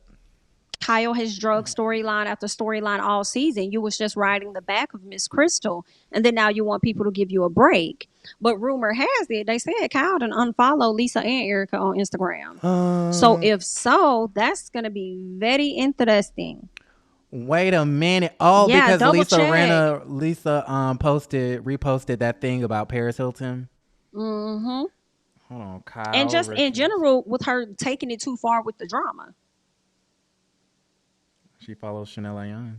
Speaker 2: Kyle has drug storyline after storyline all season. You was just riding the back of Miss Crystal, and then now you want people to give you a break. But rumor has it, they said Kyle done unfollow Lisa and Erica on Instagram. So if so, that's going to be very interesting.
Speaker 1: Wait a minute. Oh,
Speaker 2: yeah,
Speaker 1: because Lisa reposted that thing about Paris Hilton.
Speaker 2: Mm-hmm.
Speaker 1: Hold on, Kyle.
Speaker 2: And just in general, with her taking it too far with the drama.
Speaker 1: She follows Chanel Ayan.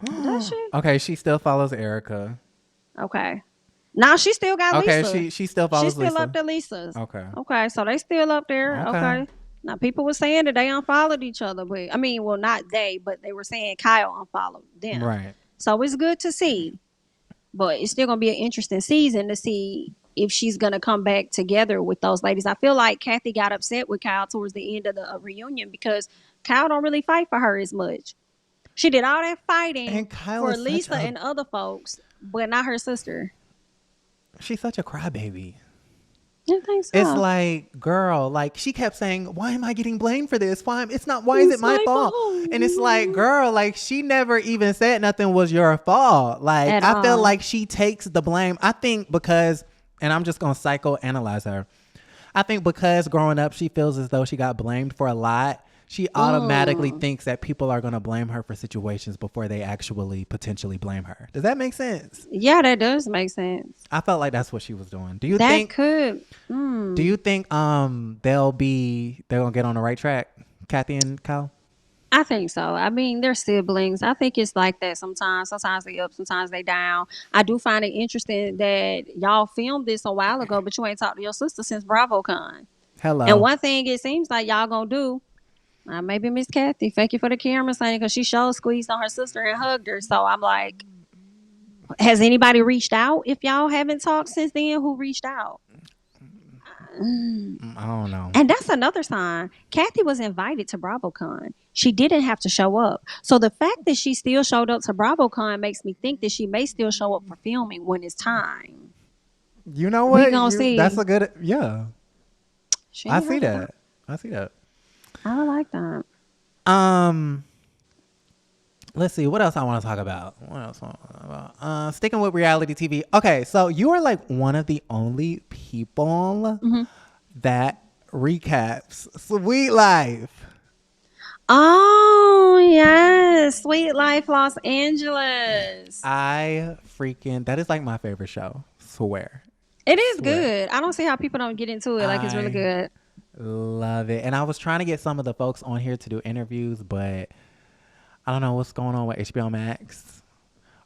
Speaker 2: Does she?
Speaker 1: Okay, she still follows Erica.
Speaker 2: Okay. Now she still got Lisa.
Speaker 1: Okay, she still follows Lisa.
Speaker 2: She's still up to Lisa's.
Speaker 1: Okay.
Speaker 2: Okay, so they still up there. Okay. Now people were saying that they unfollowed each other, but I mean, well, not they, but they were saying Kyle unfollowed them.
Speaker 1: Right.
Speaker 2: So it's good to see, but it's still gonna be an interesting season to see if she's gonna come back together with those ladies. I feel like Kathy got upset with Kyle towards the end of the reunion because Kyle don't really fight for her as much. She did all that fighting for Lisa and other folks, but not her sister.
Speaker 1: She's such a crybaby.
Speaker 2: I think so.
Speaker 1: It's like, girl, like she kept saying, why am I getting blamed for this? Why is it my fault? And it's like, girl, like she never even said nothing was your fault. Like I feel like she takes the blame. I think because, and I'm just going to psychoanalyze her. I think because growing up, she feels as though she got blamed for a lot. She automatically thinks that people are going to blame her for situations before they actually potentially blame her. Does that make sense?
Speaker 2: Yeah, that does make sense.
Speaker 1: I felt like that's what she was doing. Do you
Speaker 2: Do
Speaker 1: you think they'll gonna get on the right track, Kathy and Kyle?
Speaker 2: I think so. I mean, they're siblings. I think it's like that sometimes. Sometimes they up, sometimes they down. I do find it interesting that y'all filmed this a while ago, but you ain't talked to your sister since BravoCon.
Speaker 1: Hello.
Speaker 2: And one thing it seems like y'all gonna do, maybe Miss Kathy, thank you for the camera saying, because she showed squeezed on her sister and hugged her. So I'm like, has anybody reached out? If y'all haven't talked since then, who reached out?
Speaker 1: I don't know.
Speaker 2: And that's another sign. Kathy was invited to BravoCon. She didn't have to show up. So the fact that she still showed up to BravoCon makes me think that she may still show up for filming when it's time.
Speaker 1: You know what?
Speaker 2: We gonna see.
Speaker 1: That's a good, yeah. I see that.
Speaker 2: I like that.
Speaker 1: Let's see. What else I want to talk about? Sticking with reality TV. Okay, so you are like one of the only people that recaps Sweet Life.
Speaker 2: Oh, yes. Sweet Life Los Angeles.
Speaker 1: That is like my favorite show. Swear.
Speaker 2: It is good. I don't see how people don't get into it. Like, it's really good.
Speaker 1: Love it. And I was trying to get some of the folks on here to do interviews, but I don't know what's going on with HBO Max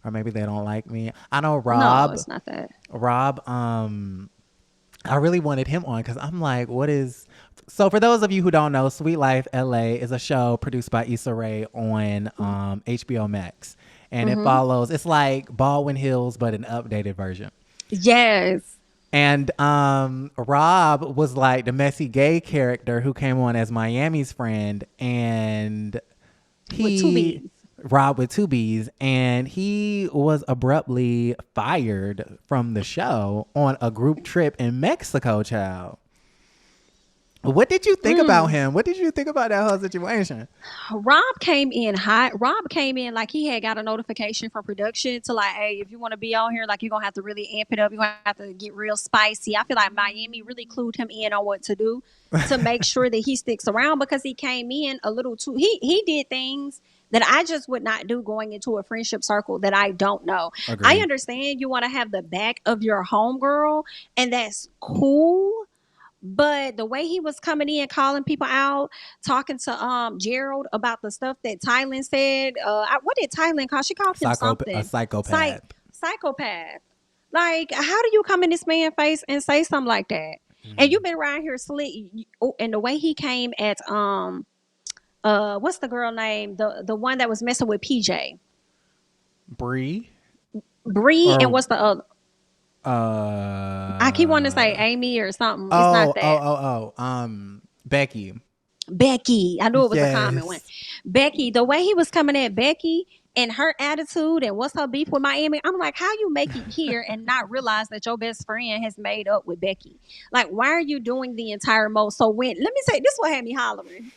Speaker 1: or maybe they don't like me. I know
Speaker 2: No,
Speaker 1: Rob.
Speaker 2: it's not that.
Speaker 1: Rob, I really wanted him on because I'm like, what is. So, for those of you who don't know, Sweet Life LA is a show produced by Issa Rae on HBO Max. And it follows, it's like Baldwin Hills, but an updated version.
Speaker 2: Yes.
Speaker 1: And Rob was like the messy gay character who came on as Miami's friend. And
Speaker 2: With two B's.
Speaker 1: Rob with two B's, and he was abruptly fired from the show on a group trip in Mexico, child. What did you think about him? What did you think about that whole situation?
Speaker 2: Rob came in hot. Rob came in like he had got a notification from production to like, hey, if you want to be on here, like you're gonna have to really amp it up. You're gonna have to get real spicy. I feel like Miami really clued him in on what to do to make sure that he sticks around, because he came in a little too. He did things that I just would not do going into a friendship circle that I don't know.
Speaker 1: Agreed.
Speaker 2: I understand you want to have the back of your homegirl, and that's cool. But the way he was coming in, calling people out, talking to Gerald about the stuff that Tylen said. What did Tylen call? She called him something.
Speaker 1: A psychopath.
Speaker 2: Psychopath. Like, how do you come in this man's face and say something like that? And you've been around here slick. And the way he came at what's the girl name? The one that was messing with PJ.
Speaker 1: Brie.
Speaker 2: And what's the other? I keep wanting to say Amy or something. It's not that.
Speaker 1: Becky.
Speaker 2: I knew it was a common one. Becky, the way he was coming at Becky and her attitude and what's her beef with Miami, I'm like, how you make it here and not realize that your best friend has made up with Becky? Like, why are you doing the entire most? So let me say, this is what had me hollering.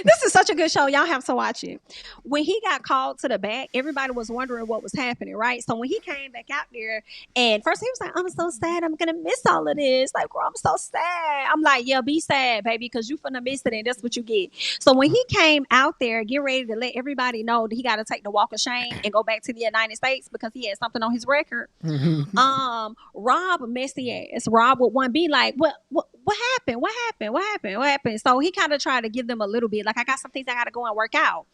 Speaker 2: This is such a good show. Y'all have to watch it. When he got called to the back, everybody was wondering what was happening, right? So when he came back out there, and first he was like, I'm so sad. I'm going to miss all of this. Like, girl, I'm so sad. I'm like, yeah, be sad, baby, because you finna miss it, and that's what you get. So when he came out there, get ready to let everybody know that he got to take the walk of shame and go back to the United States because he had something on his record. Rob, messy ass Rob would one be like, what happened? What happened? What happened? What happened? So he kind of tried to give them a little bit, like, I got some things I got to go and work out.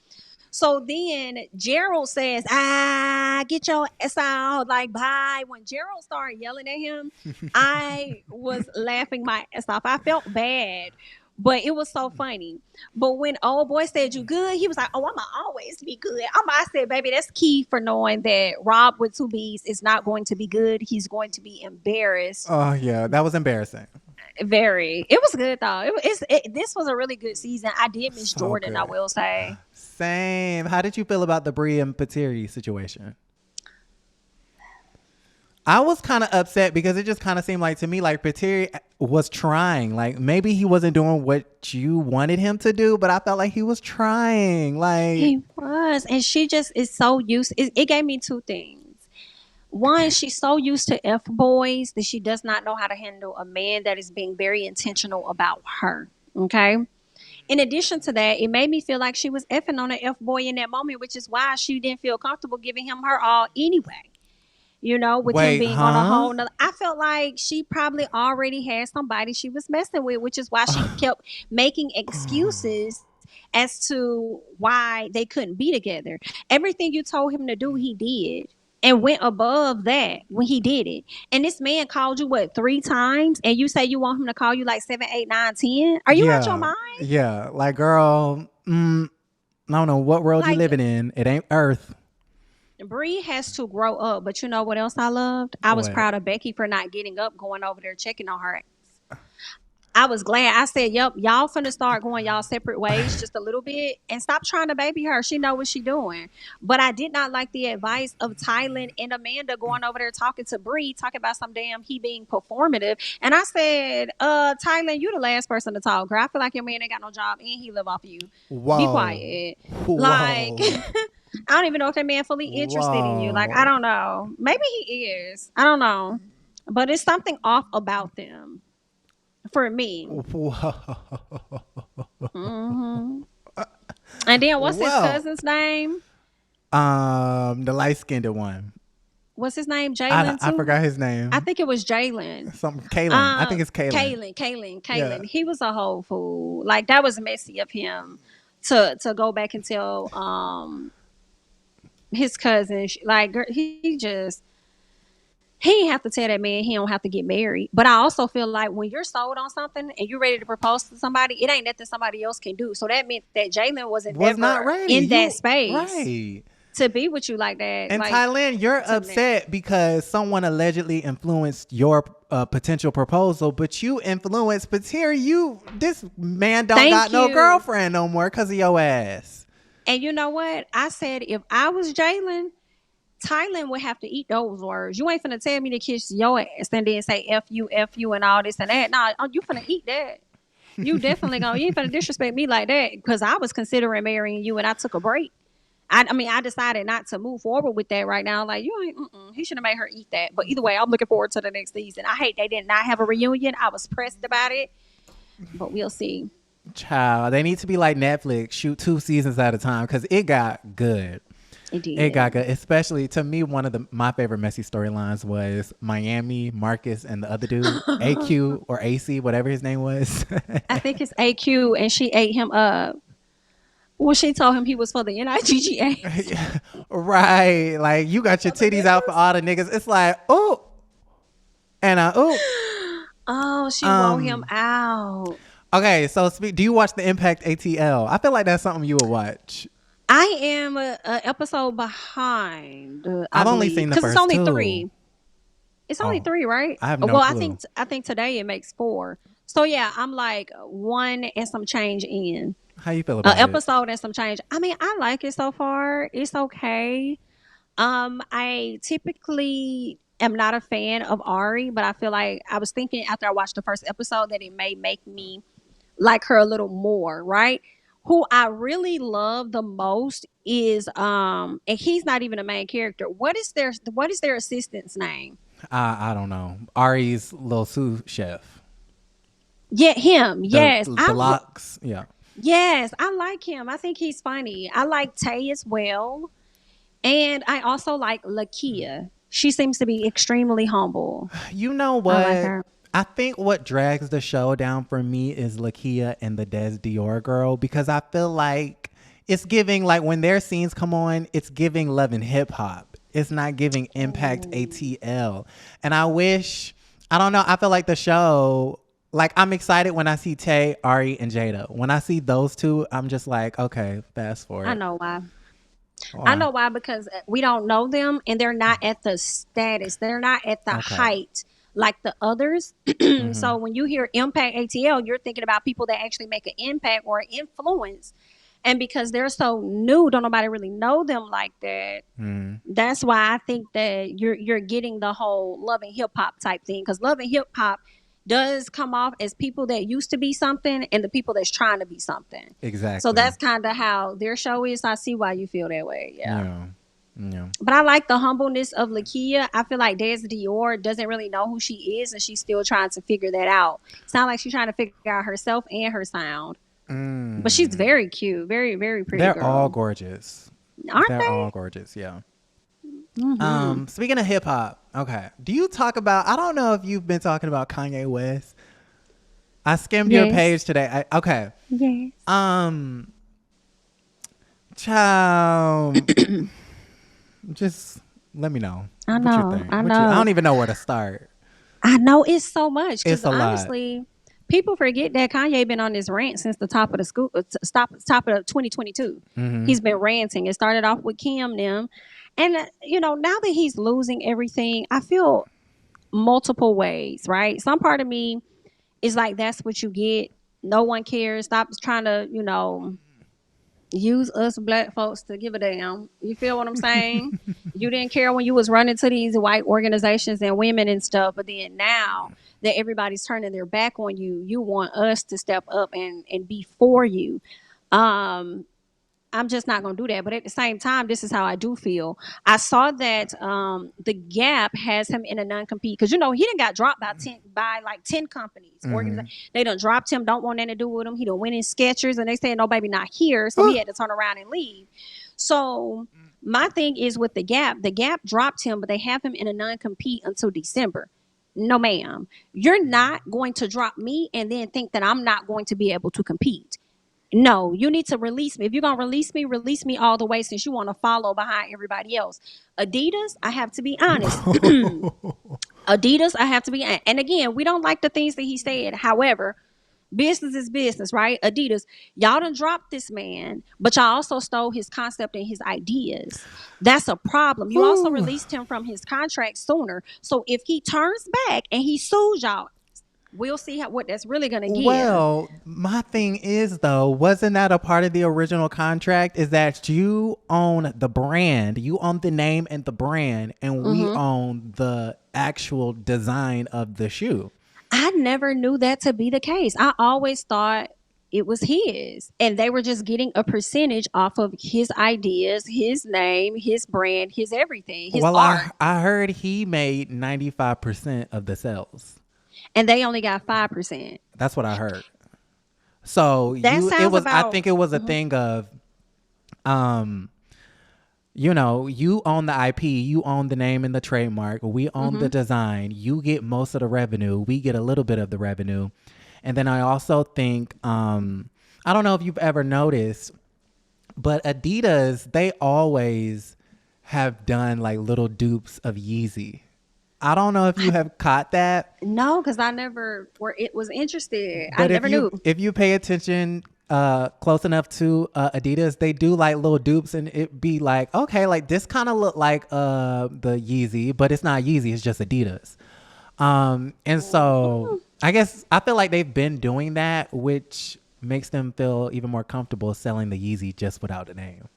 Speaker 2: So then Gerald says, get your ass out, like, bye. When Gerald started yelling at him, I was laughing my ass off. I felt bad, but it was so funny. But when old boy said, you good? He was like, oh, I'm going to always be good. I said, baby, that's key for knowing that Rob with two B's is not going to be good. He's going to be embarrassed.
Speaker 1: Oh, yeah. That was embarrassing.
Speaker 2: Very. It was good, though. This was a really good season. I did miss Jordan, good. I will say.
Speaker 1: Same. How did you feel about the Brie and Patiri situation? I was kind of upset because it just kind of seemed like to me like Patiri was trying. Like, maybe he wasn't doing what you wanted him to do, but I felt like he was trying. Like,
Speaker 2: he was. And she just is so used. It gave me two things. One, she's so used to F-boys that she does not know how to handle a man that is being very intentional about her. Okay? In addition to that, it made me feel like she was effing on an F-boy in that moment, which is why she didn't feel comfortable giving him her all anyway. You know, with him being on a whole nother. I felt like she probably already had somebody she was messing with, which is why she kept making excuses as to why they couldn't be together. Everything you told him to do, he did. And went above that when he did it. And this man called you, 3 times? And you say you want him to call you like 7, 8, 9, 10? Are you out your mind?
Speaker 1: Yeah. Like, girl, I don't know what world you living in. It ain't Earth.
Speaker 2: Brie has to grow up. But you know what else I loved? I was proud of Becky for not getting up, going over there, checking on her ass. I was glad. I said, yep, y'all finna start going y'all separate ways just a little bit and stop trying to baby her. She know what she doing. But I did not like the advice of Tylen and Amanda going over there talking to Brie, talking about some damn he being performative. And I said, Tylen, you the last person to talk, girl. I feel like your man ain't got no job and he live off of you. Whoa. Be quiet. Whoa. Like, I don't even know if that man fully interested in you. Like, I don't know. Maybe he is. I don't know. But it's something off about them. For me. Mm-hmm. And then what's his cousin's name?
Speaker 1: The light-skinned one.
Speaker 2: What's his name? Jalen?
Speaker 1: I forgot his name.
Speaker 2: I think it was Jalen.
Speaker 1: Something Kaylin. I think it's Kaylin.
Speaker 2: Kaylin. Yeah. He was a whole fool. Like, that was messy of him to go back and tell his cousin, like, girl, he just, he ain't have to tell that man he don't have to get married. But I also feel like when you're sold on something and you're ready to propose to somebody, it ain't nothing somebody else can do. So that meant that Jalen wasn't
Speaker 1: Was not
Speaker 2: ever
Speaker 1: ready.
Speaker 2: in that
Speaker 1: You
Speaker 2: space
Speaker 1: right.
Speaker 2: to be with you like that.
Speaker 1: In
Speaker 2: Like,
Speaker 1: Thailand, you're
Speaker 2: to marry.
Speaker 1: upset because someone allegedly influenced your potential proposal, but you influenced. But here, this man don't got
Speaker 2: Thank
Speaker 1: no
Speaker 2: you.
Speaker 1: girlfriend no more because of your ass.
Speaker 2: And you know what? I said if I was Jalen, Thailand would have to eat those words. You ain't finna tell me to kiss your ass and then say F you, and all this and that. Nah, you finna eat that. You definitely gonna, you ain't finna disrespect me like that because I was considering marrying you and I took a break. I mean, I decided not to move forward with that right now. Like, you ain't, he should have made her eat that. But either way, I'm looking forward to the next season. I hate they did not have a reunion. I was pressed about it, but we'll see.
Speaker 1: Child, they need to be like Netflix, shoot 2 seasons at a time because it got good.
Speaker 2: It
Speaker 1: It got
Speaker 2: did.
Speaker 1: good. Especially to me, one of my favorite messy storylines was Miami, Marcus, and the other dude, AQ or AC, whatever his name was.
Speaker 2: I think it's AQ, and she ate him up when she told him he was for the NIGGA.
Speaker 1: Right. Like you got your
Speaker 2: For the
Speaker 1: titties out for
Speaker 2: niggas.
Speaker 1: all the niggas. It's like, oh, and oh.
Speaker 2: Oh, she wore him
Speaker 1: Um,
Speaker 2: out.
Speaker 1: okay, so do you watch the Impact ATL? I feel like that's something you would watch.
Speaker 2: I am a episode behind, I
Speaker 1: I've only
Speaker 2: believe,
Speaker 1: seen the
Speaker 2: because it's
Speaker 1: first
Speaker 2: only
Speaker 1: two.
Speaker 2: three. It's only
Speaker 1: Oh,
Speaker 2: three, right?
Speaker 1: I have no
Speaker 2: Well,
Speaker 1: clue.
Speaker 2: I think today it makes four. So yeah, I'm like one and some change in.
Speaker 1: How you feel about it?
Speaker 2: Episode and some change. I mean, I like it so far. It's okay. I typically am not a fan of Ari, but I feel like I was thinking after I watched the first episode that it may make me like her a little more, right? Who I really love the most is and he's not even a main character. What is their assistant's name?
Speaker 1: I don't know. Ari's little sous chef.
Speaker 2: Yeah, him. Yes.
Speaker 1: The locks. Yeah.
Speaker 2: Yes, I like him. I think he's funny. I like Tay as well. And I also like Lakia. She seems to be extremely humble.
Speaker 1: You know
Speaker 2: I like
Speaker 1: what?
Speaker 2: her.
Speaker 1: I think what drags the show down for me is Lakia and the Des Dior girl because I feel like it's giving, like when their scenes come on, it's giving Love and Hip Hop. It's not giving Impact ATL. And I don't know, I feel like the show, like I'm excited when I see Tay, Ari, and Jada. When I see those two, I'm just like, okay, fast
Speaker 2: I
Speaker 1: forward.
Speaker 2: know why. I
Speaker 1: Why?
Speaker 2: know why, because we don't know them and they're not at the status. They're not at the
Speaker 1: Okay.
Speaker 2: height like the others.
Speaker 1: Mm-hmm.
Speaker 2: So when you hear Impact ATL, you're thinking about people that actually make an impact or influence. And because they're so new, don't nobody really know them like that.
Speaker 1: Mm-hmm.
Speaker 2: That's why I think that you're getting the whole love and hip hop type thing. Because love and hip hop does come off as people that used to be something and the people that's trying to be something. So
Speaker 1: Exactly.
Speaker 2: that's kind of how their show is. I see why you feel that way. Yeah.
Speaker 1: Yeah. Yeah.
Speaker 2: But I like the humbleness of Lakia. I feel like Des Dior doesn't really know who she is and she's still trying to figure that out. Sound like she's trying to figure out herself and her sound. But she's
Speaker 1: Mm.
Speaker 2: very cute. Very, very pretty
Speaker 1: They're all
Speaker 2: girl.
Speaker 1: gorgeous.
Speaker 2: Aren't
Speaker 1: They're all
Speaker 2: they?
Speaker 1: gorgeous. Yeah.
Speaker 2: Mm-hmm.
Speaker 1: Speaking of hip hop, okay. Do you talk about? I don't know if you've been talking about Kanye West. I skimmed your
Speaker 2: Yes.
Speaker 1: page today. Okay.
Speaker 2: Yes.
Speaker 1: Um, child, just let me know
Speaker 2: I
Speaker 1: what you
Speaker 2: know.
Speaker 1: think.
Speaker 2: I
Speaker 1: I
Speaker 2: know.
Speaker 1: don't even know where to start.
Speaker 2: I know it's so much
Speaker 1: It's
Speaker 2: because
Speaker 1: a lot.
Speaker 2: honestly, people forget that Kanye been on this rant since the top of the school, top of 2022.
Speaker 1: Mm-hmm.
Speaker 2: He's been ranting. It started off with Kim them, and now that he's losing everything, I feel multiple ways. Right, some part of me is like, that's what you get. No one cares. Stop trying to use us black folks to give a damn. You feel what I'm saying? You didn't care when you was running to these white organizations and women and stuff, but then now that everybody's turning their back on you, you want us to step up and be for you. Um, I'm just not going to do that. But at the same time, this is how I do feel. I saw that the Gap has him in a non-compete because he done got dropped by like 10 companies.
Speaker 1: Mm-hmm.
Speaker 2: They done dropped him. Don't want nothing to do with him. He done went in Skechers and they said no, baby, not here. So he had to turn around and leave. So my thing is with the Gap. The Gap dropped him, but they have him in a non-compete until December. No, ma'am. You're not going to drop me and then think that I'm not going to be able to compete. No, you need to release me. If you're gonna release me all the way since you want to follow behind everybody else. Adidas, I have to be honest. Adidas, I have to be, and again, we don't like the things that he said. However, business is business, right? Adidas, y'all done dropped this man, but y'all also stole his concept and his ideas. That's a problem. You also released him from his contract sooner. So if he turns back and he sues y'all, we'll see what that's really going to give.
Speaker 1: Well, my thing is, though, wasn't that a part of the original contract? Is that you own the brand, you own the name and the brand, and we own the actual design of the shoe.
Speaker 2: I never knew that to be the case. I always thought it was his, and they were just getting a percentage off of his ideas, his name, his brand, his everything, his art.
Speaker 1: I heard he made 95% of the sales.
Speaker 2: And they only got 5%.
Speaker 1: That's what I heard. So I think it was a thing of, you know, you own the IP, you own the name and the trademark, we own the design, you get most of the revenue, we get a little bit of the revenue. And then I also think, I don't know if you've ever noticed, but Adidas, they always have done like little dupes of Yeezy. I don't know if you have caught that.
Speaker 2: No, because I never was interested. But I never knew.
Speaker 1: If you pay attention close enough to Adidas, they do like little dupes, and it be like, okay, like this kind of look like the Yeezy, but it's not Yeezy, it's just Adidas. And so I feel like they've been doing that, which makes them feel even more comfortable selling the Yeezy just without a name.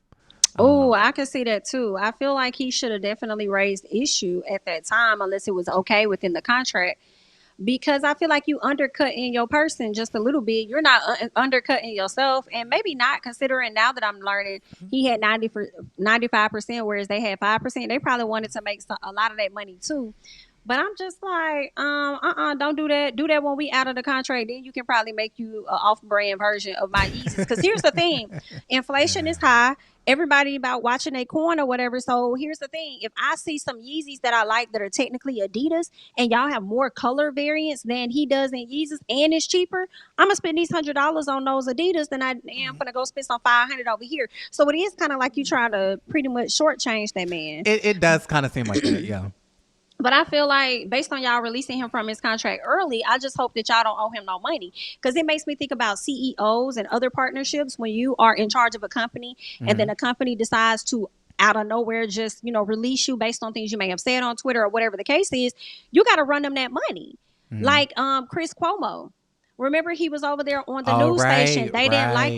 Speaker 2: Oh, I can see that too. I feel like he should have definitely raised issue at that time, unless it was okay within the contract. Because I feel like you undercutting your person just a little bit. You're not undercutting yourself, and maybe not, considering now that I'm learning he had 95%, whereas they had 5%. They probably wanted to make a lot of that money too. But I'm just like, don't do that. Do that when we out of the contract. Then you can probably make you an off-brand version of my Yeezys. Because here's the thing, inflation is high. Everybody about watching a coin or whatever. So here's the thing. If I see some Yeezys that I like that are technically Adidas, and y'all have more color variants than he does in Yeezys, and it's cheaper, I'm going to spend these $100 on those Adidas than I am going to go spend some $500 over here. So it is kind of like you trying to pretty much shortchange that man.
Speaker 1: It does kind of seem like that, yeah.
Speaker 2: But I feel like based on y'all releasing him from his contract early, I just hope that y'all don't owe him no money. Because it makes me think about CEOs and other partnerships when you are in charge of a company and then a company decides to out of nowhere just, release you based on things you may have said on Twitter or whatever the case is. You got to run them that money. Like Chris Cuomo. Remember, he was over there on the news station. They didn't like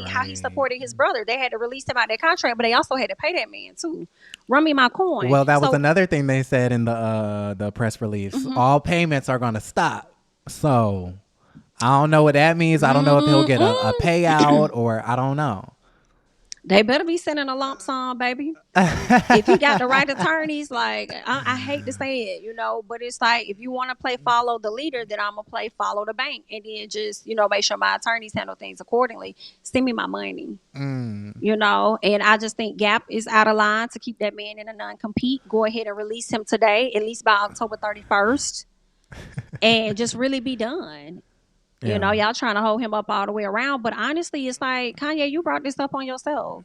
Speaker 2: how he supported his brother. They had to release him out of their contract, but they also had to pay that man too. Run me my coin.
Speaker 1: Well, that was another thing they said in the press release. All payments are going to stop. So I don't know what that means. I don't know if he'll get a payout or I don't know.
Speaker 2: They better be sending a lump sum, baby. If you got the right attorneys, like, I hate to say it, but it's like, if you want to play follow the leader, then I'm going to play follow the bank. And then just, make sure my attorneys handle things accordingly. Send me my money, And I just think Gap is out of line to keep that man in a non-compete. Go ahead and release him today, at least by October 31st. And just really be done. Yeah. Y'all trying to hold him up all the way around. But honestly, it's like, Kanye, you brought this up on yourself.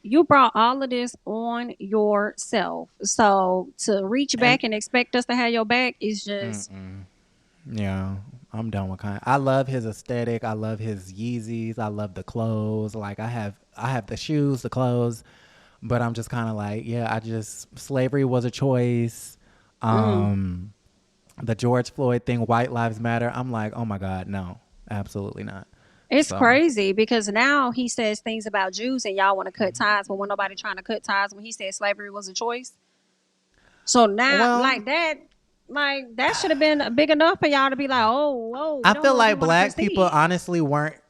Speaker 2: You brought all of this on yourself. So to reach back and expect us to have your back is just...
Speaker 1: Yeah, I'm done with Kanye. I love his aesthetic. I love his Yeezys. I love the clothes. Like, I have the shoes, the clothes. But I'm just kind of like, slavery was a choice. The George Floyd thing, White Lives Matter. I'm like, oh my God, no, absolutely not.
Speaker 2: It's crazy because now he says things about Jews and y'all want to cut ties, but when nobody trying to cut ties when he said slavery was a choice. So now, that should have been big enough for y'all to be like, oh.
Speaker 1: I feel like black people honestly weren't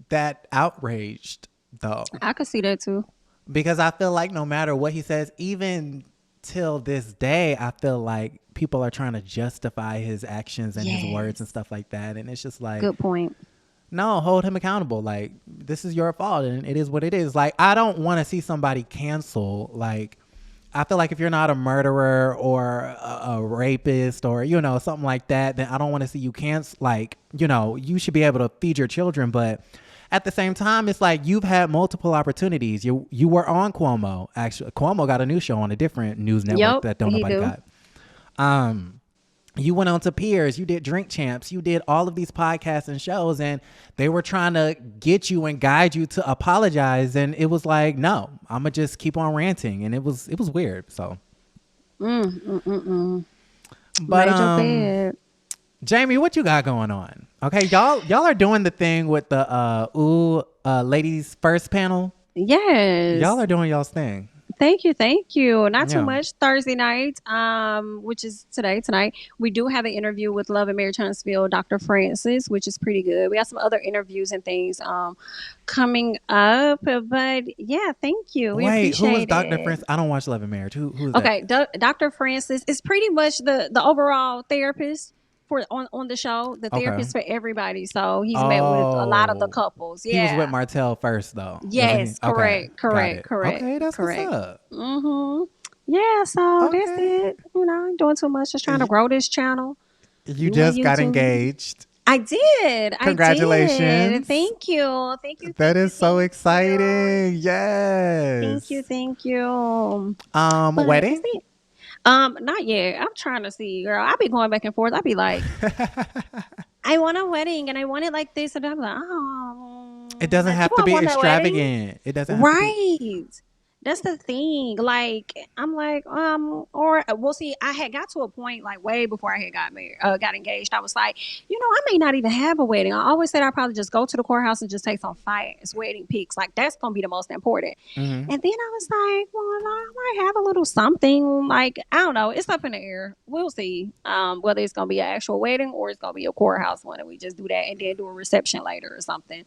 Speaker 1: that outraged though.
Speaker 2: I could see that too.
Speaker 1: Because I feel like no matter what he says, even till this day, I feel like people are trying to justify his actions and his words and stuff like that. And it's just like,
Speaker 2: good point.
Speaker 1: No, hold him accountable. Like, this is your fault and it is what it is. Like, I don't want to see somebody cancel. Like, I feel like if you're not a murderer or a rapist or, something like that, then I don't want to see you cancel. Like, you should be able to feed your children. But at the same time, it's like you've had multiple opportunities. You were on Cuomo. Actually, Cuomo got a new show on a different news network that don't nobody got. You went on to Peers. You did Drink Champs. You did all of these podcasts and shows, and they were trying to get you and guide you to apologize. And it was like, no, I'm gonna just keep on ranting, and it was weird. So, but Jami, what you got going on? Okay, y'all are doing the thing with the ladies first panel.
Speaker 2: Yes,
Speaker 1: y'all are doing y'all's thing.
Speaker 2: Thank you. Not too much. Thursday night, which is tonight, we do have an interview with Love and Marriage Huntsville, Dr. Francis, which is pretty good. We have some other interviews and things coming up, but yeah, thank you. We
Speaker 1: Wait,
Speaker 2: appreciate
Speaker 1: who was Dr. Francis? I don't watch Love and Marriage. Who's
Speaker 2: okay, Dr. Francis is pretty much the overall therapist on the show, the therapist for everybody. So he's met with a lot of the couples. Yeah,
Speaker 1: he was with Martell first, though.
Speaker 2: Yes, correct.
Speaker 1: Okay, that's
Speaker 2: correct.
Speaker 1: What's up.
Speaker 2: Yeah, so that's it. I'm doing too much, just trying to grow this channel.
Speaker 1: You just got engaged.
Speaker 2: I did.
Speaker 1: Congratulations.
Speaker 2: Thank you.
Speaker 1: That is so exciting. Yes.
Speaker 2: Thank you.
Speaker 1: Wedding?
Speaker 2: Not yet. I'm trying to see, girl. I be going back and forth. I be like, I want a wedding and I want it like this, and I'm like, oh.
Speaker 1: It doesn't have to be extravagant. It doesn't have to be.
Speaker 2: That's the thing. Like, I'm like, or we'll see. I had got to a point like way before I had got engaged. I was like, I may not even have a wedding. I always said I'd probably just go to the courthouse and just take some fast wedding pics. Like, that's gonna be the most important. And then I was like, well, I might have a little something. Like, I don't know. It's up in the air. We'll see. Whether it's gonna be an actual wedding or it's gonna be a courthouse one, and we just do that and then do a reception later or something.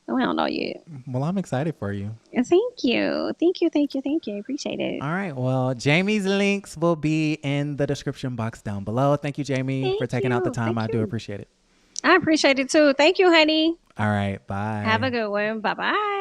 Speaker 2: We don't know yet.
Speaker 1: Well, I'm excited for you.
Speaker 2: Thank you. I appreciate it.
Speaker 1: All right. Well, Jami's links will be in the description box down below. Thank you, Jami, for taking out the time. I do appreciate it.
Speaker 2: I appreciate it too. Thank you, honey.
Speaker 1: All right. Bye.
Speaker 2: Have a good one. Bye-bye.